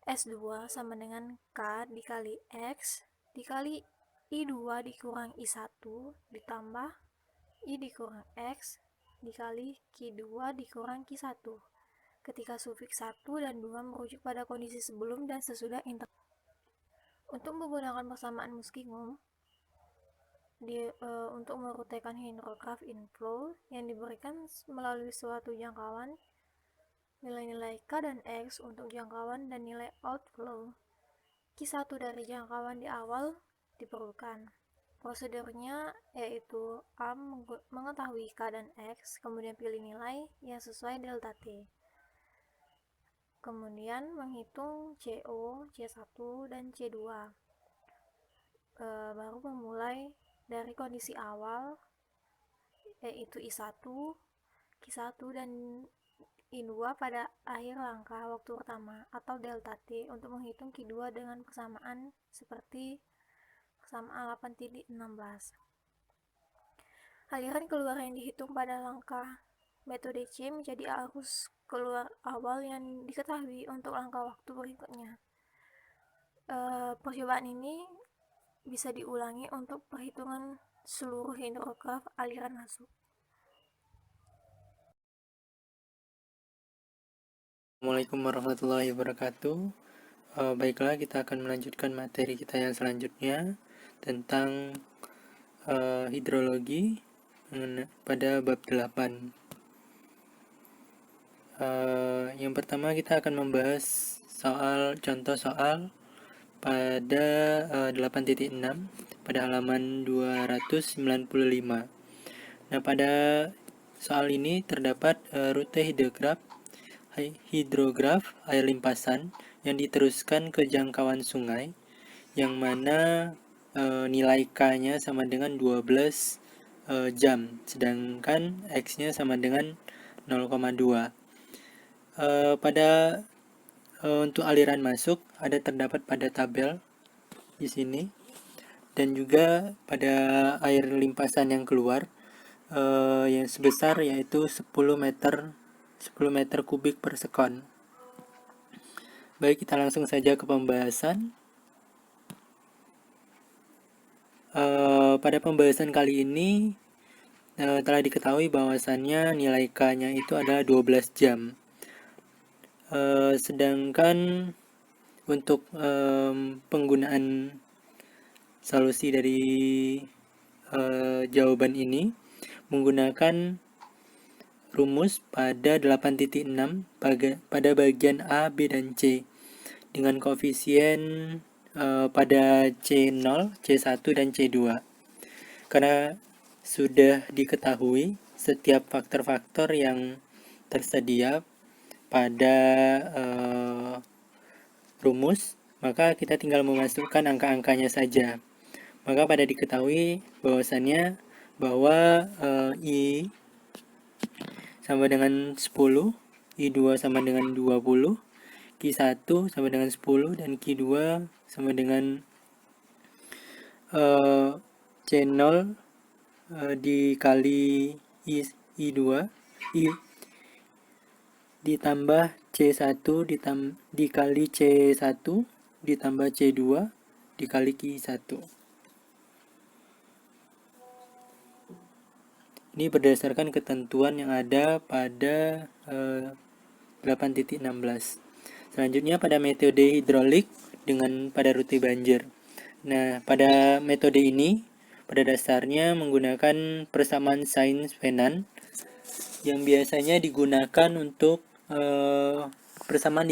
S2 sama dengan K dikali X dikali I2 dikurang I1 ditambah I dikurang X dikali Q2 dikurang Q1 ketika sufiks 1 dan 2 merujuk pada kondisi sebelum dan sesudah interval. Untuk menggunakan persamaan Muskingum untuk merutekan hidrograf inflow yang diberikan melalui suatu jangkauan, nilai-nilai K dan X untuk jangkauan dan nilai outflow Q1 dari jangkauan di awal diperlukan. Prosedurnya yaitu A mengetahui K dan X, kemudian pilih nilai yang sesuai delta T. Kemudian menghitung CO, C1, dan C2. Baru memulai dari kondisi awal, yaitu I1, Q1, dan I2 pada akhir langkah waktu pertama, atau delta T, untuk menghitung Q2 dengan persamaan seperti persamaan 8.16. Aliran keluar yang dihitung pada langkah metode C menjadi arus keluar awal yang diketahui untuk langkah waktu berikutnya. Percobaan ini bisa diulangi untuk perhitungan seluruh hidrograf aliran masuk. Assalamualaikum warahmatullahi wabarakatuh. Baiklah, kita akan melanjutkan materi kita yang selanjutnya tentang hidrologi pada bab 8. Yang pertama kita akan membahas contoh soal pada 8.6 pada halaman 295. Nah, pada soal ini terdapat rute hidrograf air limpasan yang diteruskan ke jangkauan sungai, yang mana nilai K-nya sama dengan 12 jam, sedangkan X-nya sama dengan 0,2. Untuk aliran masuk terdapat pada tabel di sini, dan juga pada air limpasan yang keluar yang sebesar yaitu 10 meter kubik per sekon. Baik, kita langsung saja ke pembahasan. Pada pembahasan kali ini telah diketahui bahwasannya nilai K-nya itu adalah 12 jam. Sedangkan untuk penggunaan solusi dari jawaban ini menggunakan rumus pada 8.6 pada bagian A, B, dan C dengan koefisien pada C0, C1, dan C2. Karena sudah diketahui setiap faktor-faktor yang tersedia pada rumus, maka kita tinggal memasukkan angka-angkanya saja. Maka pada diketahui bahwasannya bahwa I sama dengan 10, I2 sama dengan 20, Q1 sama dengan 10, dan Q2 sama dengan C0 dikali I2 ditambah C1 dikali C1 ditambah C2 dikali Q1. Ini berdasarkan ketentuan yang ada pada 8.16. Selanjutnya pada metode hidrolik pada rute banjir. Nah, pada metode ini pada dasarnya menggunakan persamaan Sainz-Venant yang biasanya digunakan untuk persamaan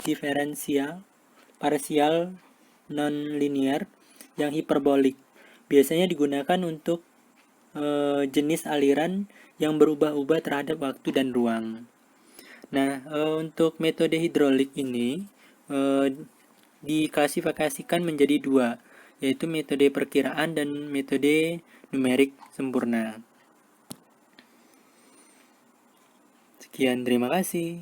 diferensial parsial non-linear yang hiperbolik. Biasanya digunakan untuk jenis aliran yang berubah-ubah terhadap waktu dan ruang. Nah, untuk metode hidrolik ini diklasifikasikan menjadi dua, yaitu metode perkiraan dan metode numerik sempurna. Sekian, terima kasih.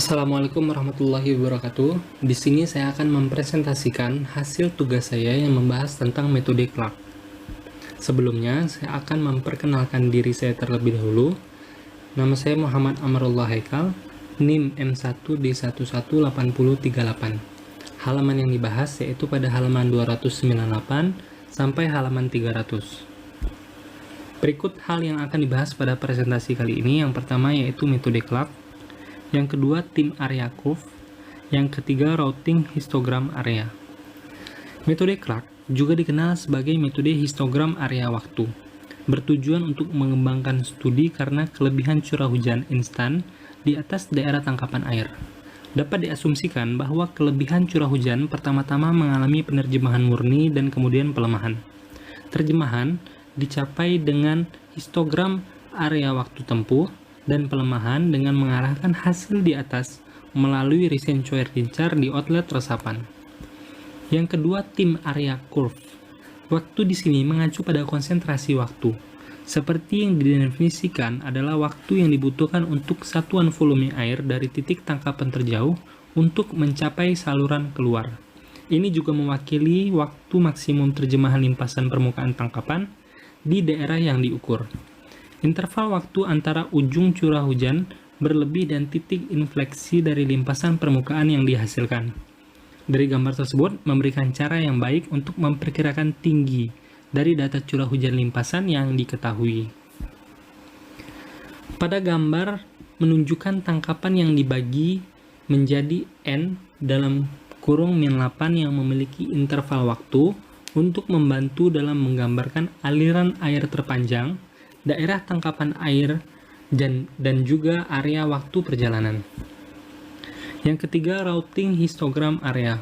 Assalamualaikum warahmatullahi wabarakatuh. Di sini saya akan mempresentasikan hasil tugas saya yang membahas tentang metode Clark. Sebelumnya, saya akan memperkenalkan diri saya terlebih dahulu. Nama saya Muhammad Amarullah Haikal, NIM M1D118038. Halaman yang dibahas yaitu pada halaman 298 sampai halaman 300. Berikut hal yang akan dibahas pada presentasi kali ini. Yang pertama yaitu metode Clark, yang kedua tim area curve, yang ketiga routing histogram area. Metode Clark juga dikenal sebagai metode histogram area waktu, bertujuan untuk mengembangkan studi karena kelebihan curah hujan instan di atas daerah tangkapan air. Dapat diasumsikan bahwa kelebihan curah hujan pertama-tama mengalami penerjemahan murni dan kemudian pelemahan. Terjemahan dicapai dengan histogram area waktu tempuh, dan pelemahan dengan mengarahkan hasil di atas melalui reservoir lincar di outlet resapan. Yang kedua, tim area curve. Waktu di sini mengacu pada konsentrasi waktu. Seperti yang didefinisikan adalah waktu yang dibutuhkan untuk satuan volume air dari titik tangkapan terjauh untuk mencapai saluran keluar. Ini juga mewakili waktu maksimum terjemahan limpasan permukaan tangkapan di daerah yang diukur. Interval waktu antara ujung curah hujan berlebih dan titik infleksi dari limpasan permukaan yang dihasilkan. Dari gambar tersebut memberikan cara yang baik untuk memperkirakan tinggi dari data curah hujan limpasan yang diketahui. Pada gambar menunjukkan tangkapan yang dibagi menjadi N dalam kurung -8 yang memiliki interval waktu untuk membantu dalam menggambarkan aliran air terpanjang, daerah tangkapan air, dan juga area waktu perjalanan. Yang ketiga, routing histogram area.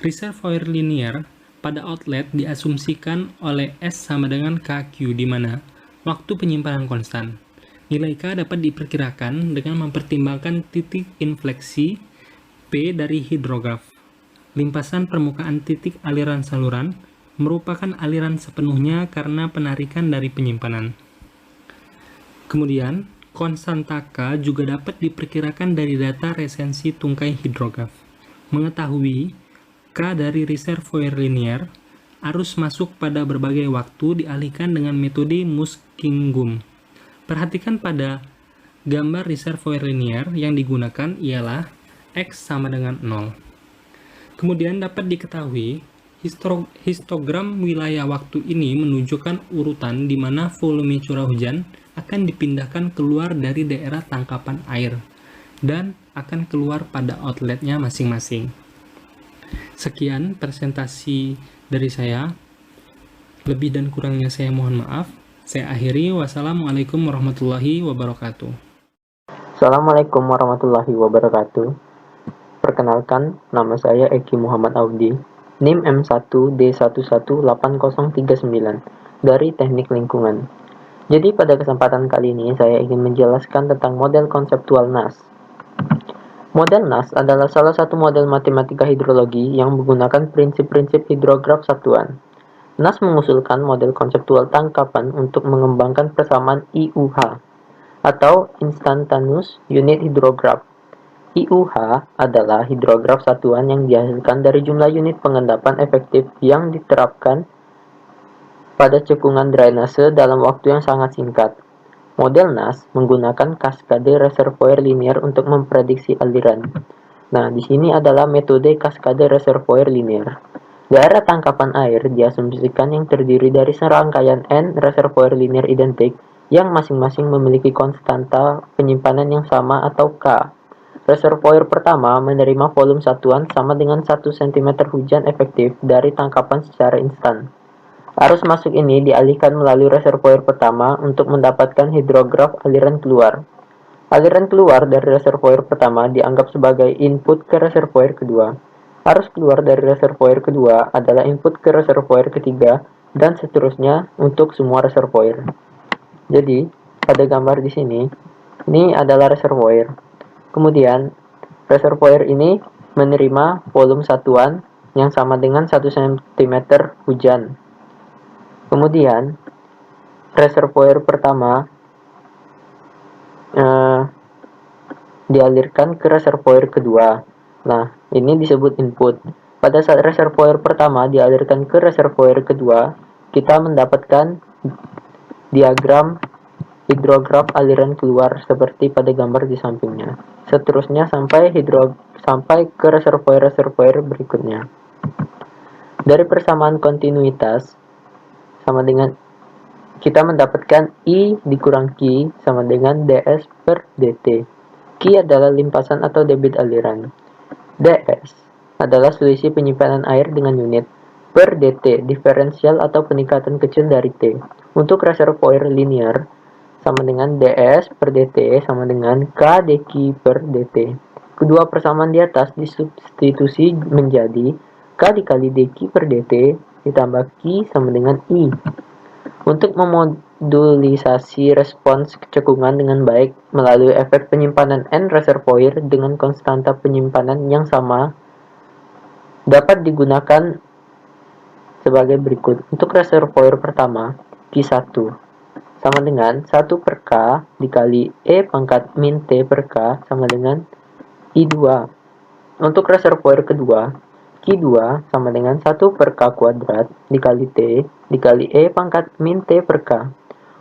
Reservoir linear pada outlet diasumsikan oleh S sama dengan KQ, di mana waktu penyimpanan konstan. Nilai K dapat diperkirakan dengan mempertimbangkan titik infleksi P dari hidrograf. Limpasan permukaan titik aliran saluran merupakan aliran sepenuhnya karena penarikan dari penyimpanan. Kemudian, konstan K juga dapat diperkirakan dari data resensi tungkai hidrograf. Mengetahui K dari reservoir linear, arus masuk pada berbagai waktu dialihkan dengan metode Muskingum. Perhatikan pada gambar reservoir linear yang digunakan ialah X sama dengan 0. Kemudian dapat diketahui histogram wilayah waktu ini menunjukkan urutan di mana volume curah hujan akan dipindahkan keluar dari daerah tangkapan air dan akan keluar pada outletnya masing-masing. Sekian presentasi dari saya. Lebih dan kurangnya saya mohon maaf. Saya akhiri. Wassalamualaikum warahmatullahi wabarakatuh. Assalamualaikum warahmatullahi wabarakatuh. Perkenalkan, nama saya Eki Muhammad Audi, NIM M1D118039 dari Teknik Lingkungan. Jadi pada kesempatan kali ini saya ingin menjelaskan tentang model konseptual NAS. Model NAS adalah salah satu model matematika hidrologi yang menggunakan prinsip-prinsip hidrograf satuan. NAS mengusulkan model konseptual tangkapan untuk mengembangkan persamaan IUH atau Instantaneous Unit Hydrograph. IUH adalah hidrograf satuan yang dihasilkan dari jumlah unit pengendapan efektif yang diterapkan pada cekungan drainase dalam waktu yang sangat singkat. Model NAS menggunakan kaskade reservoir linear untuk memprediksi aliran. Nah, di sini adalah metode kaskade reservoir linear. Daerah tangkapan air diasumsikan yang terdiri dari serangkaian N reservoir linear identik yang masing-masing memiliki konstanta penyimpanan yang sama atau K. Reservoir pertama menerima volume satuan sama dengan 1 cm hujan efektif dari tangkapan secara instan. Arus masuk ini dialihkan melalui reservoir pertama untuk mendapatkan hidrograf aliran keluar. Aliran keluar dari reservoir pertama dianggap sebagai input ke reservoir kedua. Arus keluar dari reservoir kedua adalah input ke reservoir ketiga dan seterusnya untuk semua reservoir. Jadi, pada gambar di sini, ini adalah reservoir. Kemudian, reservoir ini menerima volume satuan yang sama dengan 1 cm hujan. Kemudian, reservoir pertama dialirkan ke reservoir kedua. Nah, ini disebut input. Pada saat reservoir pertama dialirkan ke reservoir kedua, kita mendapatkan diagram hidrograf aliran keluar seperti pada gambar di sampingnya. Seterusnya sampai ke reservoir-reservoir berikutnya. Dari persamaan kontinuitas sama dengan kita mendapatkan I dikurang Q sama dengan ds per dt. Q adalah limpasan atau debit aliran. ds adalah selisih penyimpanan air dengan unit. Per dt, diferensial atau peningkatan kecil dari T. Untuk reservoir linear, sama dengan ds per dt sama dengan K dq per dt. Kedua persamaan di atas disubstitusi menjadi K dikali dq per dt ditambah Q sama dengan I. Untuk memodulisasi respons kecekungan dengan baik melalui efek penyimpanan N reservoir dengan konstanta penyimpanan yang sama dapat digunakan sebagai berikut. Untuk reservoir pertama, Q1 sama dengan 1 per K dikali E pangkat min T per K sama dengan I2. Untuk reservoir kedua, Q2 sama dengan 1 per K kuadrat dikali T dikali E pangkat min T per K.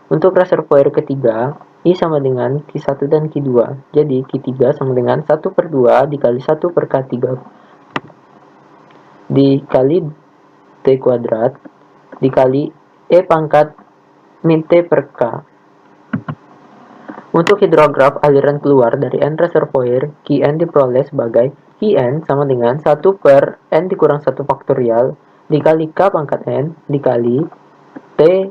Untuk reservoir ketiga, I sama dengan Q1 dan Q2. Jadi Q3 sama dengan 1 per 2 dikali 1 per K3 dikali T kuadrat dikali E pangkat min T per K. Untuk hidrograf aliran keluar dari N reservoir, Qn diperoleh sebagai Qn sama dengan 1 per N dikurang 1 faktorial dikali K pangkat N dikali T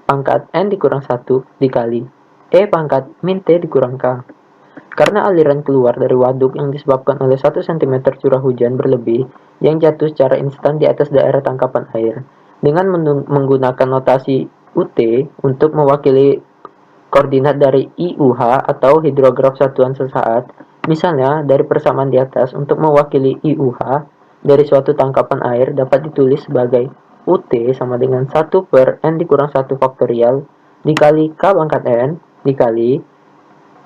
pangkat N dikurang 1 dikali E pangkat min T dikurang K. Karena aliran keluar dari waduk yang disebabkan oleh 1 cm curah hujan berlebih yang jatuh secara instan di atas daerah tangkapan air, dengan menggunakan notasi UT untuk mewakili koordinat dari IUH atau hidrograf satuan sesaat, misalnya dari persamaan di atas untuk mewakili IUH dari suatu tangkapan air dapat ditulis sebagai UT sama dengan 1 per N dikurang 1 faktorial dikali K pangkat N dikali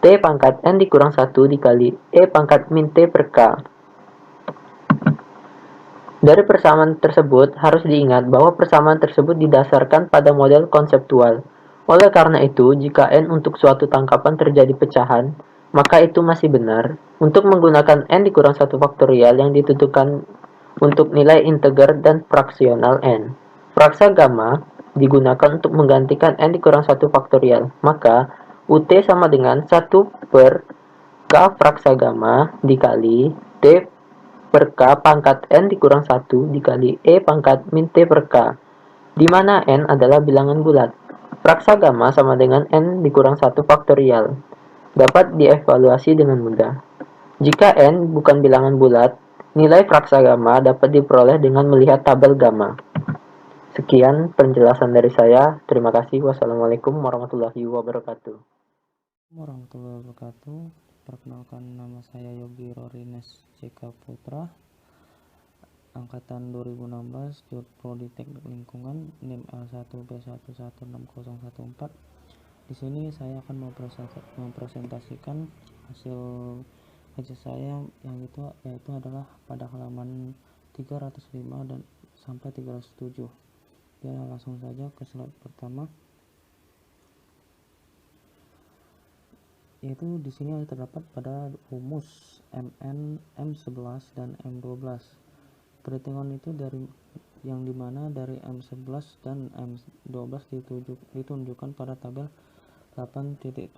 T pangkat N dikurang 1 dikali E pangkat min T per K. Dari persamaan tersebut harus diingat bahwa persamaan tersebut didasarkan pada model konseptual. Oleh karena itu, jika N untuk suatu tangkapan terjadi pecahan, maka itu masih benar. Untuk menggunakan N dikurang 1 faktorial yang ditentukan untuk nilai integer dan fraksional N. Fraksa gamma digunakan untuk menggantikan N dikurang 1 faktorial. Maka, UT sama dengan 1 per K fraksa gamma dikali T per K pangkat N dikurang 1 dikali E pangkat min T per K, di mana N adalah bilangan bulat. Fraksa gamma sama dengan N dikurang 1 faktorial. Dapat dievaluasi dengan mudah. Jika N bukan bilangan bulat, nilai fraksa gamma dapat diperoleh dengan melihat tabel gamma. Sekian penjelasan dari saya. Terima kasih. Wassalamualaikum warahmatullahi wabarakatuh. Warahmatullahi wabarakatuh. Perkenalkan, nama saya Yogi Rorines CK Putra, angkatan 2016, Jod Prodi Teknik Lingkungan, NIM L1B116014. Di sini saya akan mempresentasikan hasil kajian saya yang yaitu adalah pada halaman 305 dan sampai 307. Ya, langsung saja ke slide pertama. yaitu di sini terdapat pada rumus MN, M11 dan M12. Perhitungan itu dari yang dimana dari M11 dan M12 ditunjukkan pada tabel 8.7.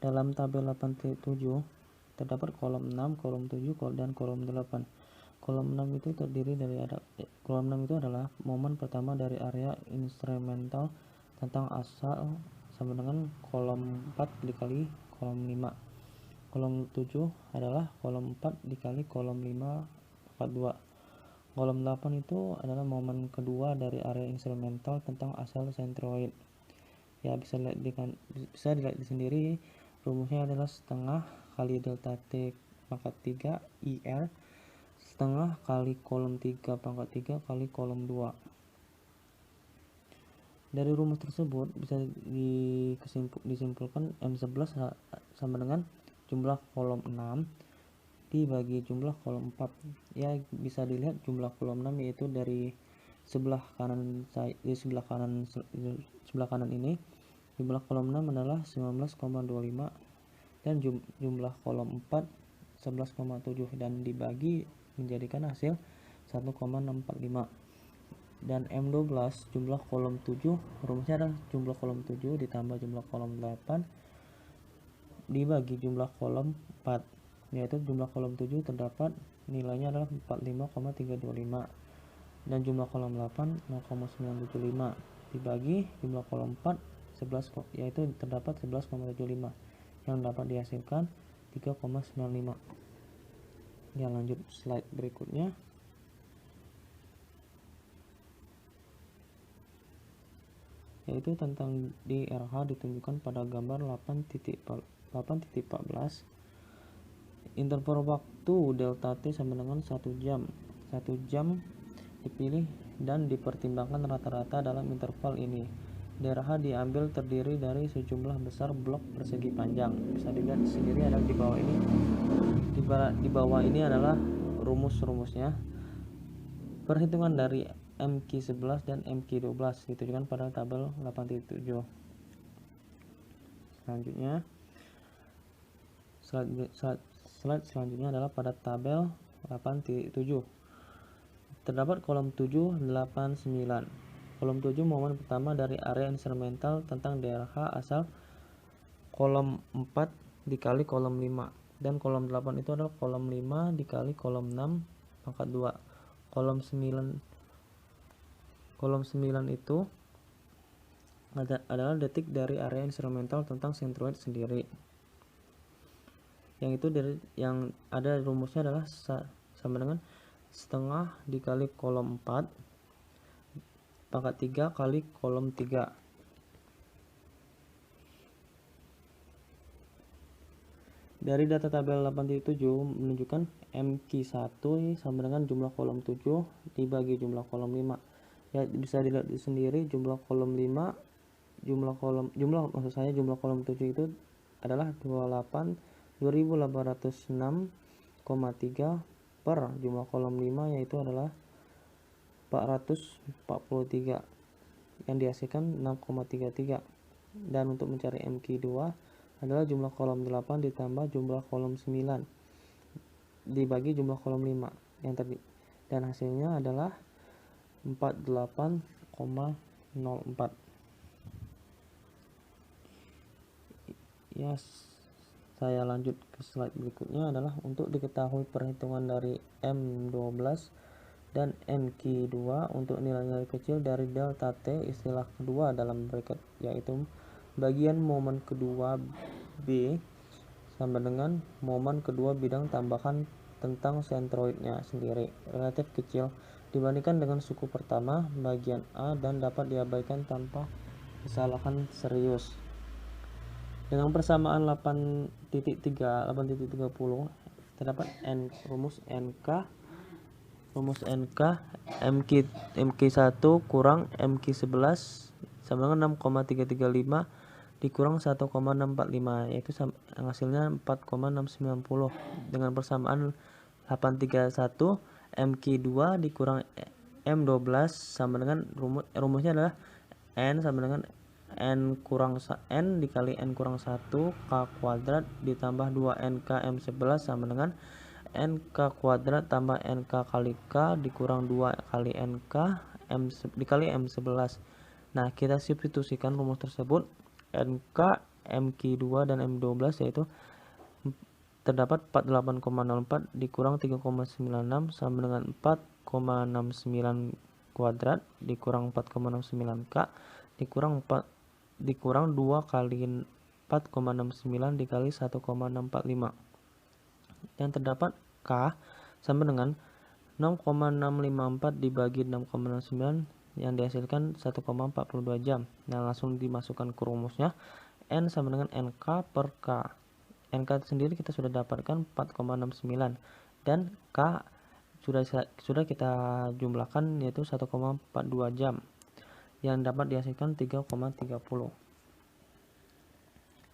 Dalam tabel 8.7 terdapat kolom 6, kolom 7, dan kolom 8. Kolom 6 itu terdiri dari kolom 6 itu adalah momen pertama dari area instrumental tentang asal sama dengan kolom 4 dikali kolom 5. Kolom 7 adalah kolom 4 dikali kolom 5 pangkat 2. Kolom 8 itu adalah momen kedua dari area instrumental tentang asal sentroid. Ya, bisa dilihat di sendiri, rumusnya adalah setengah kali delta T pangkat 3 IR setengah kali kolom 3 pangkat 3 kali kolom 2. Dari rumus tersebut bisa disimpulkan M11 sama dengan jumlah kolom 6 dibagi jumlah kolom 4. Ya, bisa dilihat jumlah kolom 6 yaitu dari sebelah kanan ini jumlah kolom 6 adalah 19,25 dan jumlah kolom 4 11,7 dan dibagi menjadikan hasil 1,645. Dan M12 jumlah kolom 7, rumusnya adalah jumlah kolom 7 ditambah jumlah kolom 8 dibagi jumlah kolom 4, yaitu jumlah kolom 7 terdapat nilainya adalah 45,325 dan jumlah kolom 8 0,975 dibagi jumlah kolom 4 11, yaitu terdapat 11,75 yang dapat dihasilkan 3,95. Ya, lanjut slide berikutnya. Yaitu tentang DRH ditunjukkan pada gambar 8.14. Interval waktu delta T sama dengan 1 jam. 1 jam dipilih dan dipertimbangkan rata-rata dalam interval ini. DRH diambil terdiri dari sejumlah besar blok persegi panjang. Bisa dilihat sendiri ada di bawah ini. Di bawah ini adalah rumus-rumusnya. Perhitungan dari MQ11 dan MQ12 ditunjukkan pada tabel 8.7. Selanjutnya, slide selanjutnya adalah pada tabel 8.7. Terdapat kolom 7, 8, 9. Kolom 7 momen pertama dari area instrumental tentang DRH asal kolom 4 dikali kolom 5. Dan kolom 8 itu adalah kolom 5 dikali kolom 6 pangkat 2. Kolom 9 itu adalah detik dari area instrumental tentang sentroid sendiri. Yang itu yang ada rumusnya adalah sama dengan setengah dikali kolom 4 pangkat 3 kali kolom 3. Dari data tabel 8.7 menunjukkan MQ1 sama dengan jumlah kolom 7 dibagi jumlah kolom 5. Ya, bisa dilihat sendiri jumlah kolom 5, jumlah kolom 7 itu adalah 28.806,3 per jumlah kolom 5 yaitu adalah 443 yang dihasilkan 6,33. Dan untuk mencari MQ2 adalah jumlah kolom 8 ditambah jumlah kolom 9 dibagi jumlah kolom 5 yang dan hasilnya adalah 48,04. Ya, saya lanjut ke slide berikutnya adalah untuk diketahui perhitungan dari M12 dan MQ2 untuk nilai-nilai kecil dari delta T istilah kedua dalam bracket, yaitu bagian momen kedua B sama dengan momen kedua bidang tambahan tentang sentroidnya sendiri relatif kecil dibandingkan dengan suku pertama bagian A dan dapat diabaikan tanpa kesalahan serius. Dengan persamaan 8.30 terdapat rumus NK MQ1 kurang MQ11 sama dengan 6,335 dikurang 1,645 yaitu hasilnya 4,690. Dengan persamaan 831 MQ2 dikurang M12 sama dengan rumusnya adalah N sama dengan N dikali N kurang 1 K kuadrat ditambah 2NK M11 sama dengan NK kuadrat tambah NK kali K dikurang 2 kali NK dikali M11. Nah, kita substitusikan rumus tersebut. NK, MQ2 dan M12 yaitu terdapat 48,04 dikurang 3,96 sama dengan 4,69 kuadrat dikurang 4,69 K dikurang 2 kali 4,69 dikali 1,645. Yang terdapat K sama dengan 6,654 dibagi 6,69 yang dihasilkan 1,42 jam. Nah, langsung dimasukkan ke rumusnya. N sama dengan NK per K. NK sendiri kita sudah dapatkan 4,69 dan K sudah kita jumlahkan yaitu 1,42 jam yang dapat dihasilkan 3,30.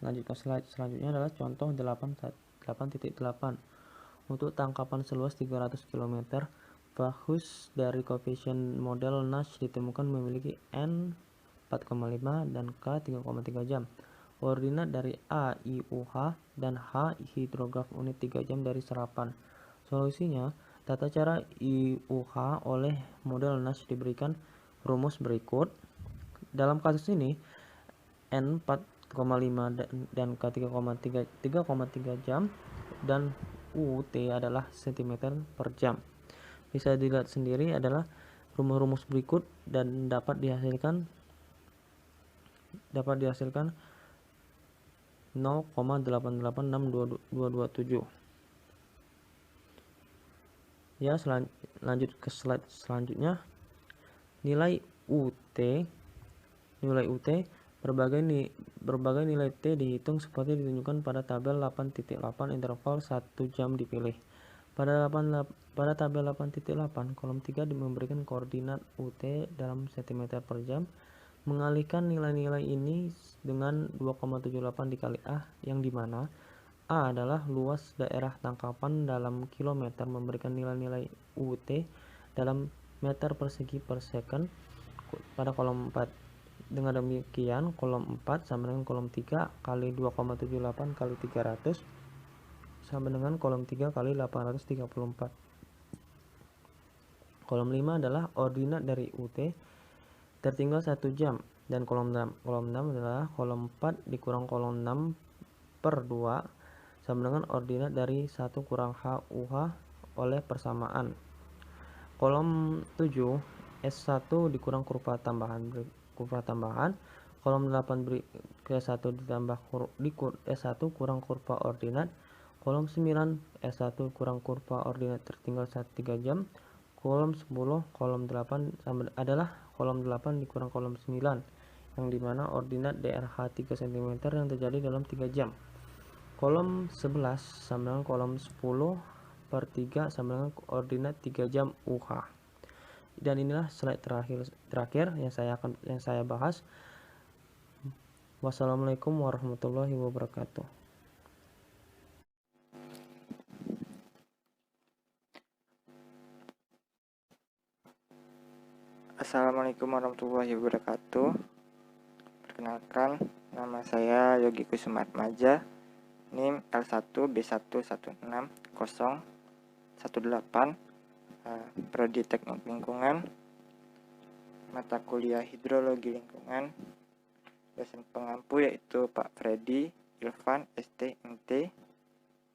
Lanjut ke slide selanjutnya adalah contoh 8.8. Untuk tangkapan seluas 300 km, Bahus dari koefisien model Nash ditemukan memiliki N 4,5 dan K 3,3 jam. Koordinat dari A, I, U, H, dan H hidrograf unit 3 jam dari serapan. Solusinya, tata cara I, U, H oleh model Nash diberikan rumus berikut. Dalam kasus ini, N 4,5 dan K 3,3 jam dan UT adalah cm per jam. Bisa dilihat sendiri adalah rumus-rumus berikut dan dapat dihasilkan 0,8862227. Ya, lanjut ke slide selanjutnya. Nilai UT berbagai nilai T dihitung seperti ditunjukkan pada tabel 8.8 interval 1 jam dipilih. Pada tabel 8.8 kolom 3 memberikan koordinat UT dalam cm per jam. Mengalihkan nilai-nilai ini dengan 2,78 dikali A yang dimana A adalah luas daerah tangkapan dalam kilometer memberikan nilai-nilai UT dalam meter persegi per second pada kolom 4. Dengan demikian, kolom 4 sama dengan kolom 3 kali 2,78 kali 300 sama dengan kolom 3 kali 834. Kolom 5 adalah ordinat dari UT tertinggal 1 jam dan kolom 6 adalah kolom 4 dikurang kolom 6 per 2 sama dengan ordinat dari 1 kurang H UH oleh persamaan. Kolom 7 S1 dikurang kurva tambahan. Kolom 8 S1 ditambah S1 kurang kurva ordinat. Kolom 9 S1 kurang kurva ordinat tertinggal 3 jam. Kolom 10 kolom 8 adalah kolom 8 dikurang kolom 9 yang dimana ordinat DRH 3 cm yang terjadi dalam 3 jam. Kolom 11 sama dengan kolom 10 per 3 sama dengan ordinat 3 jam UH. Dan inilah slide terakhir yang saya bahas. Wassalamualaikum warahmatullahi wabarakatuh. Assalamualaikum warahmatullahi wabarakatuh. Perkenalkan, nama saya Yogi Kusumatmaja, NIM L1B1160018, Prodi Teknik Lingkungan, mata kuliah Hidrologi Lingkungan, dosen pengampu yaitu Pak Freddy Ilvan ST.MT.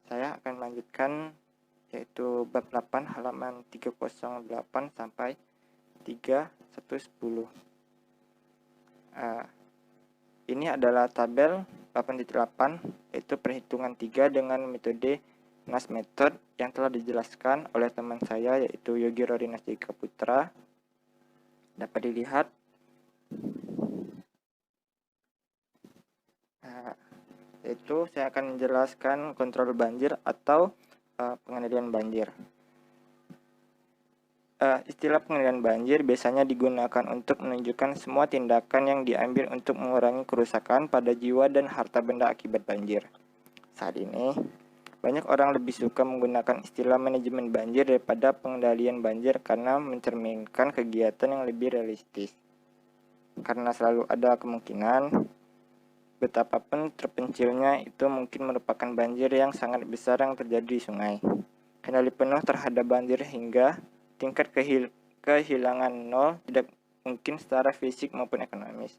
Saya akan melanjutkan yaitu bab 8 halaman 308 sampai 3110. Ini adalah tabel 8.8 yaitu perhitungan 3 dengan metode Nash Method yang telah dijelaskan oleh teman saya yaitu Yogi Rodinas Jika Putra. Dapat dilihat yaitu saya akan menjelaskan kontrol banjir atau pengendalian banjir. Istilah pengendalian banjir biasanya digunakan untuk menunjukkan semua tindakan yang diambil untuk mengurangi kerusakan pada jiwa dan harta benda akibat banjir. Saat ini, banyak orang lebih suka menggunakan istilah manajemen banjir daripada pengendalian banjir karena mencerminkan kegiatan yang lebih realistis. karena selalu ada kemungkinan betapapun terpencilnya itu mungkin merupakan banjir yang sangat besar yang terjadi di sungai. Kendali penuh terhadap banjir hingga tingkat kehilangan nol tidak mungkin secara fisik maupun ekonomis.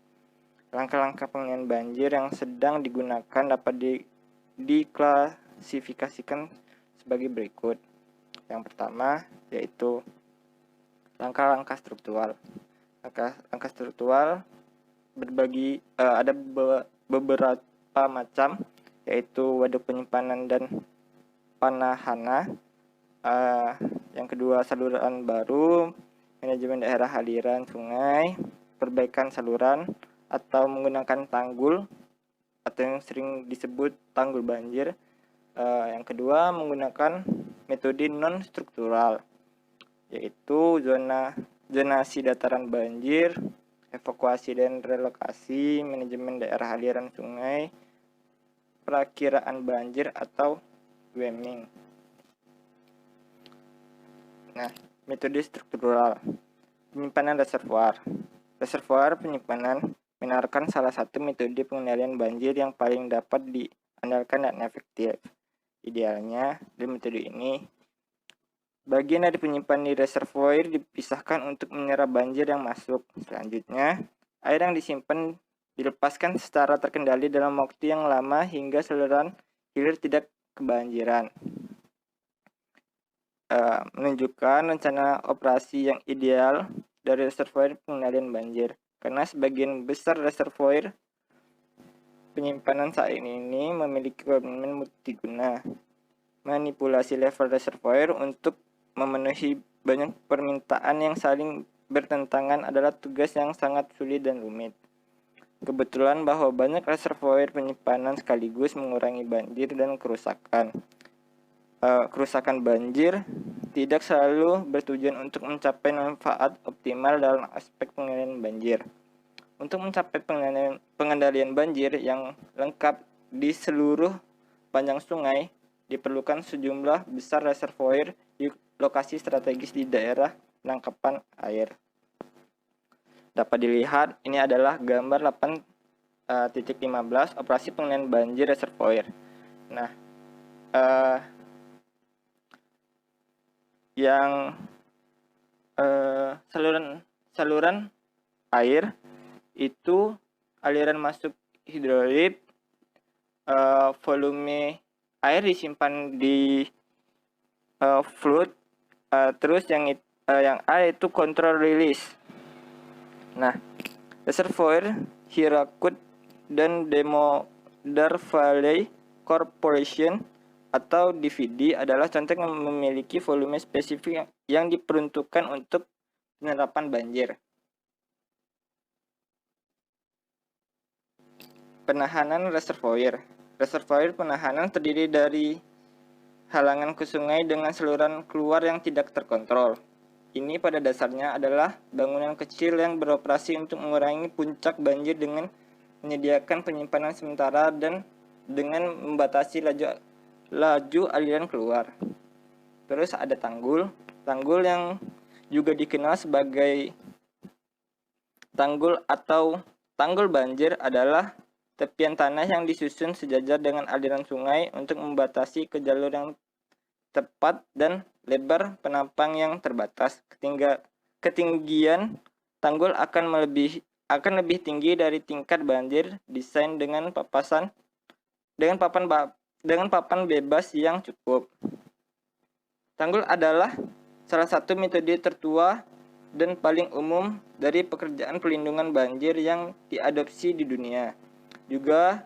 Langkah-langkah pengendalian banjir yang sedang digunakan dapat diklasifikasikan sebagai berikut. Yang pertama yaitu langkah-langkah struktural. Langkah struktural ada beberapa macam, yaitu waduk penyimpanan dan panahana. Yang kedua, saluran baru, manajemen daerah aliran sungai, perbaikan saluran atau menggunakan tanggul atau yang sering disebut tanggul banjir. Yang kedua, menggunakan metode non struktural, yaitu zonasi dataran banjir, evakuasi dan relokasi, manajemen daerah aliran sungai, perakiraan banjir atau WMing. Nah, metode struktural. Penyimpanan reservoir. Reservoir penyimpanan menawarkan salah satu metode pengendalian banjir yang paling dapat diandalkan dan efektif. Idealnya, di metode ini, bagian dari penyimpanan di reservoir dipisahkan untuk menyerap banjir yang masuk. Selanjutnya, air yang disimpan dilepaskan secara terkendali dalam waktu yang lama hingga saluran hilir tidak kebanjiran. Menunjukkan rencana operasi yang ideal dari reservoir pengendalian banjir. Karena sebagian besar reservoir penyimpanan saat ini memiliki komitmen multiguna. Manipulasi level reservoir untuk memenuhi banyak permintaan yang saling bertentangan adalah tugas yang sangat sulit dan rumit. Kebetulan bahwa banyak reservoir penyimpanan sekaligus mengurangi banjir dan kerusakan. Kerusakan banjir tidak selalu bertujuan untuk mencapai manfaat optimal dalam aspek pengendalian banjir. Untuk mencapai pengendalian banjir yang lengkap di seluruh panjang sungai, diperlukan sejumlah besar reservoir di lokasi strategis di daerah penangkapan air. Dapat dilihat, ini adalah gambar 8.15 operasi pengendalian banjir reservoir. Nah, yang saluran air itu aliran masuk hidrolit, volume air disimpan di fluid, terus yang A itu control release. Nah, reservoir Hirakud dan Damodar Valley Corporation atau DVD adalah contoh yang memiliki volume spesifik yang diperuntukkan untuk penyerapan banjir. Penahanan reservoir. Reservoir penahanan terdiri dari halangan ke sungai dengan saluran keluar yang tidak terkontrol. Ini pada dasarnya adalah bangunan kecil yang beroperasi untuk mengurangi puncak banjir dengan menyediakan penyimpanan sementara dan dengan membatasi laju aliran keluar. Terus ada tanggul. Tanggul yang juga dikenal sebagai tanggul atau tanggul banjir adalah tepian tanah yang disusun sejajar dengan aliran sungai untuk membatasi ke jalur yang tepat dan lebar penampang yang terbatas. Ketinggian tanggul akan lebih tinggi dari tingkat banjir desain dengan papan bebas yang cukup. Tanggul adalah salah satu metode tertua dan paling umum dari pekerjaan pelindungan banjir yang diadopsi di dunia. Juga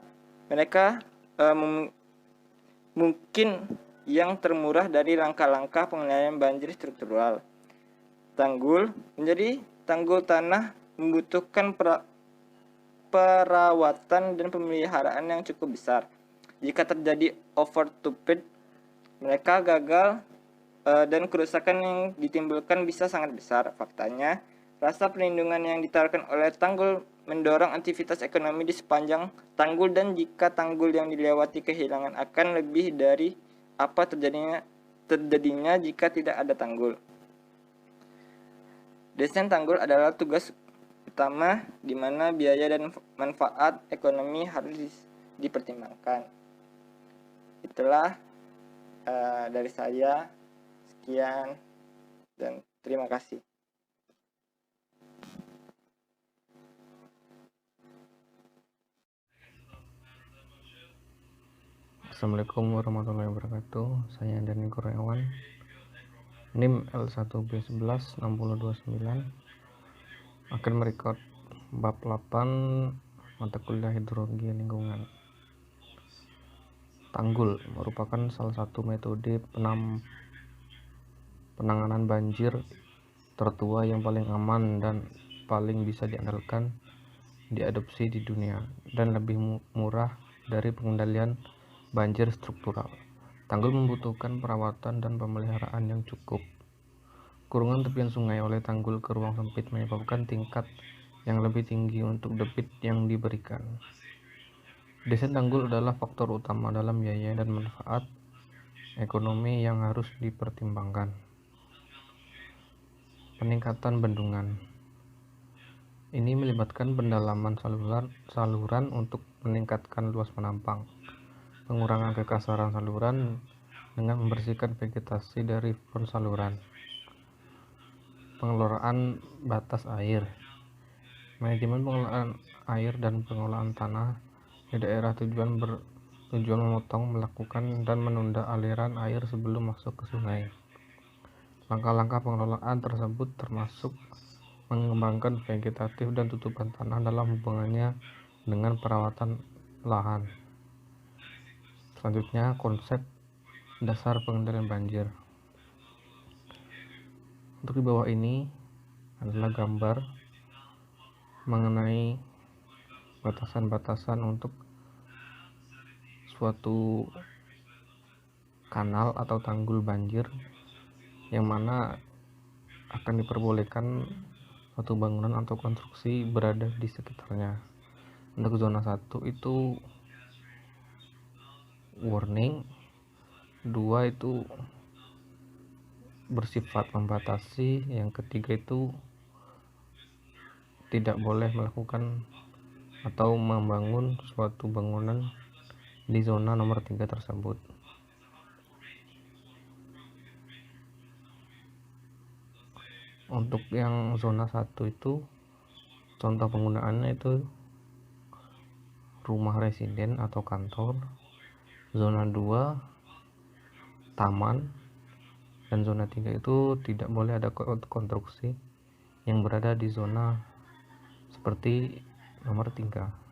mereka mungkin yang termurah dari langkah-langkah pengendalian banjir struktural. Tanggul menjadi tanggul tanah membutuhkan perawatan dan pemeliharaan yang cukup besar. Jika terjadi overtouched, mereka gagal dan kerusakan yang ditimbulkan bisa sangat besar. Faktanya, rasa perlindungan yang ditawarkan oleh tanggul mendorong aktivitas ekonomi di sepanjang tanggul, dan jika tanggul yang dilewati kehilangan akan lebih dari apa terjadinya jika tidak ada tanggul. Desain tanggul adalah tugas utama di mana biaya dan manfaat ekonomi harus dipertimbangkan. Itulah dari saya. Sekian dan terima kasih. Assalamualaikum warahmatullahi wabarakatuh. Saya Dani Kurniawan, NIM L1B116029, akan merekod bab 8 mata kuliah hidrologi lingkungan. Tanggul merupakan salah satu metode penanganan banjir tertua yang paling aman dan paling bisa diandalkan diadopsi di dunia, dan lebih murah dari pengendalian banjir struktural. Tanggul membutuhkan perawatan dan pemeliharaan yang cukup. Kurungan tepian sungai oleh tanggul ke ruang sempit menyebabkan tingkat yang lebih tinggi untuk debit yang diberikan. Desain tanggul adalah faktor utama dalam biaya dan manfaat ekonomi yang harus dipertimbangkan. Peningkatan bendungan ini melibatkan pendalaman saluran untuk meningkatkan luas penampang, pengurangan kekasaran saluran dengan membersihkan vegetasi dari front saluran, pengelolaan batas air, manajemen pengelolaan air dan pengelolaan tanah di daerah tujuan memotong, melakukan dan menunda aliran air sebelum masuk ke sungai. Langkah-langkah pengelolaan tersebut termasuk mengembangkan vegetatif dan tutupan tanah dalam hubungannya dengan perawatan lahan. Selanjutnya, konsep dasar pengendalian banjir. Untuk di bawah ini adalah gambar mengenai batasan-batasan untuk suatu kanal atau tanggul banjir yang mana akan diperbolehkan suatu bangunan atau konstruksi berada di sekitarnya. Untuk zona 1 itu warning, 2 itu bersifat membatasi, yang ketiga itu tidak boleh melakukan atau membangun suatu bangunan di zona nomor 3 tersebut. Untuk yang zona 1 itu contoh penggunaannya itu rumah residen atau kantor, zona 2 taman, dan zona 3 itu tidak boleh ada konstruksi yang berada di zona seperti nomor 3.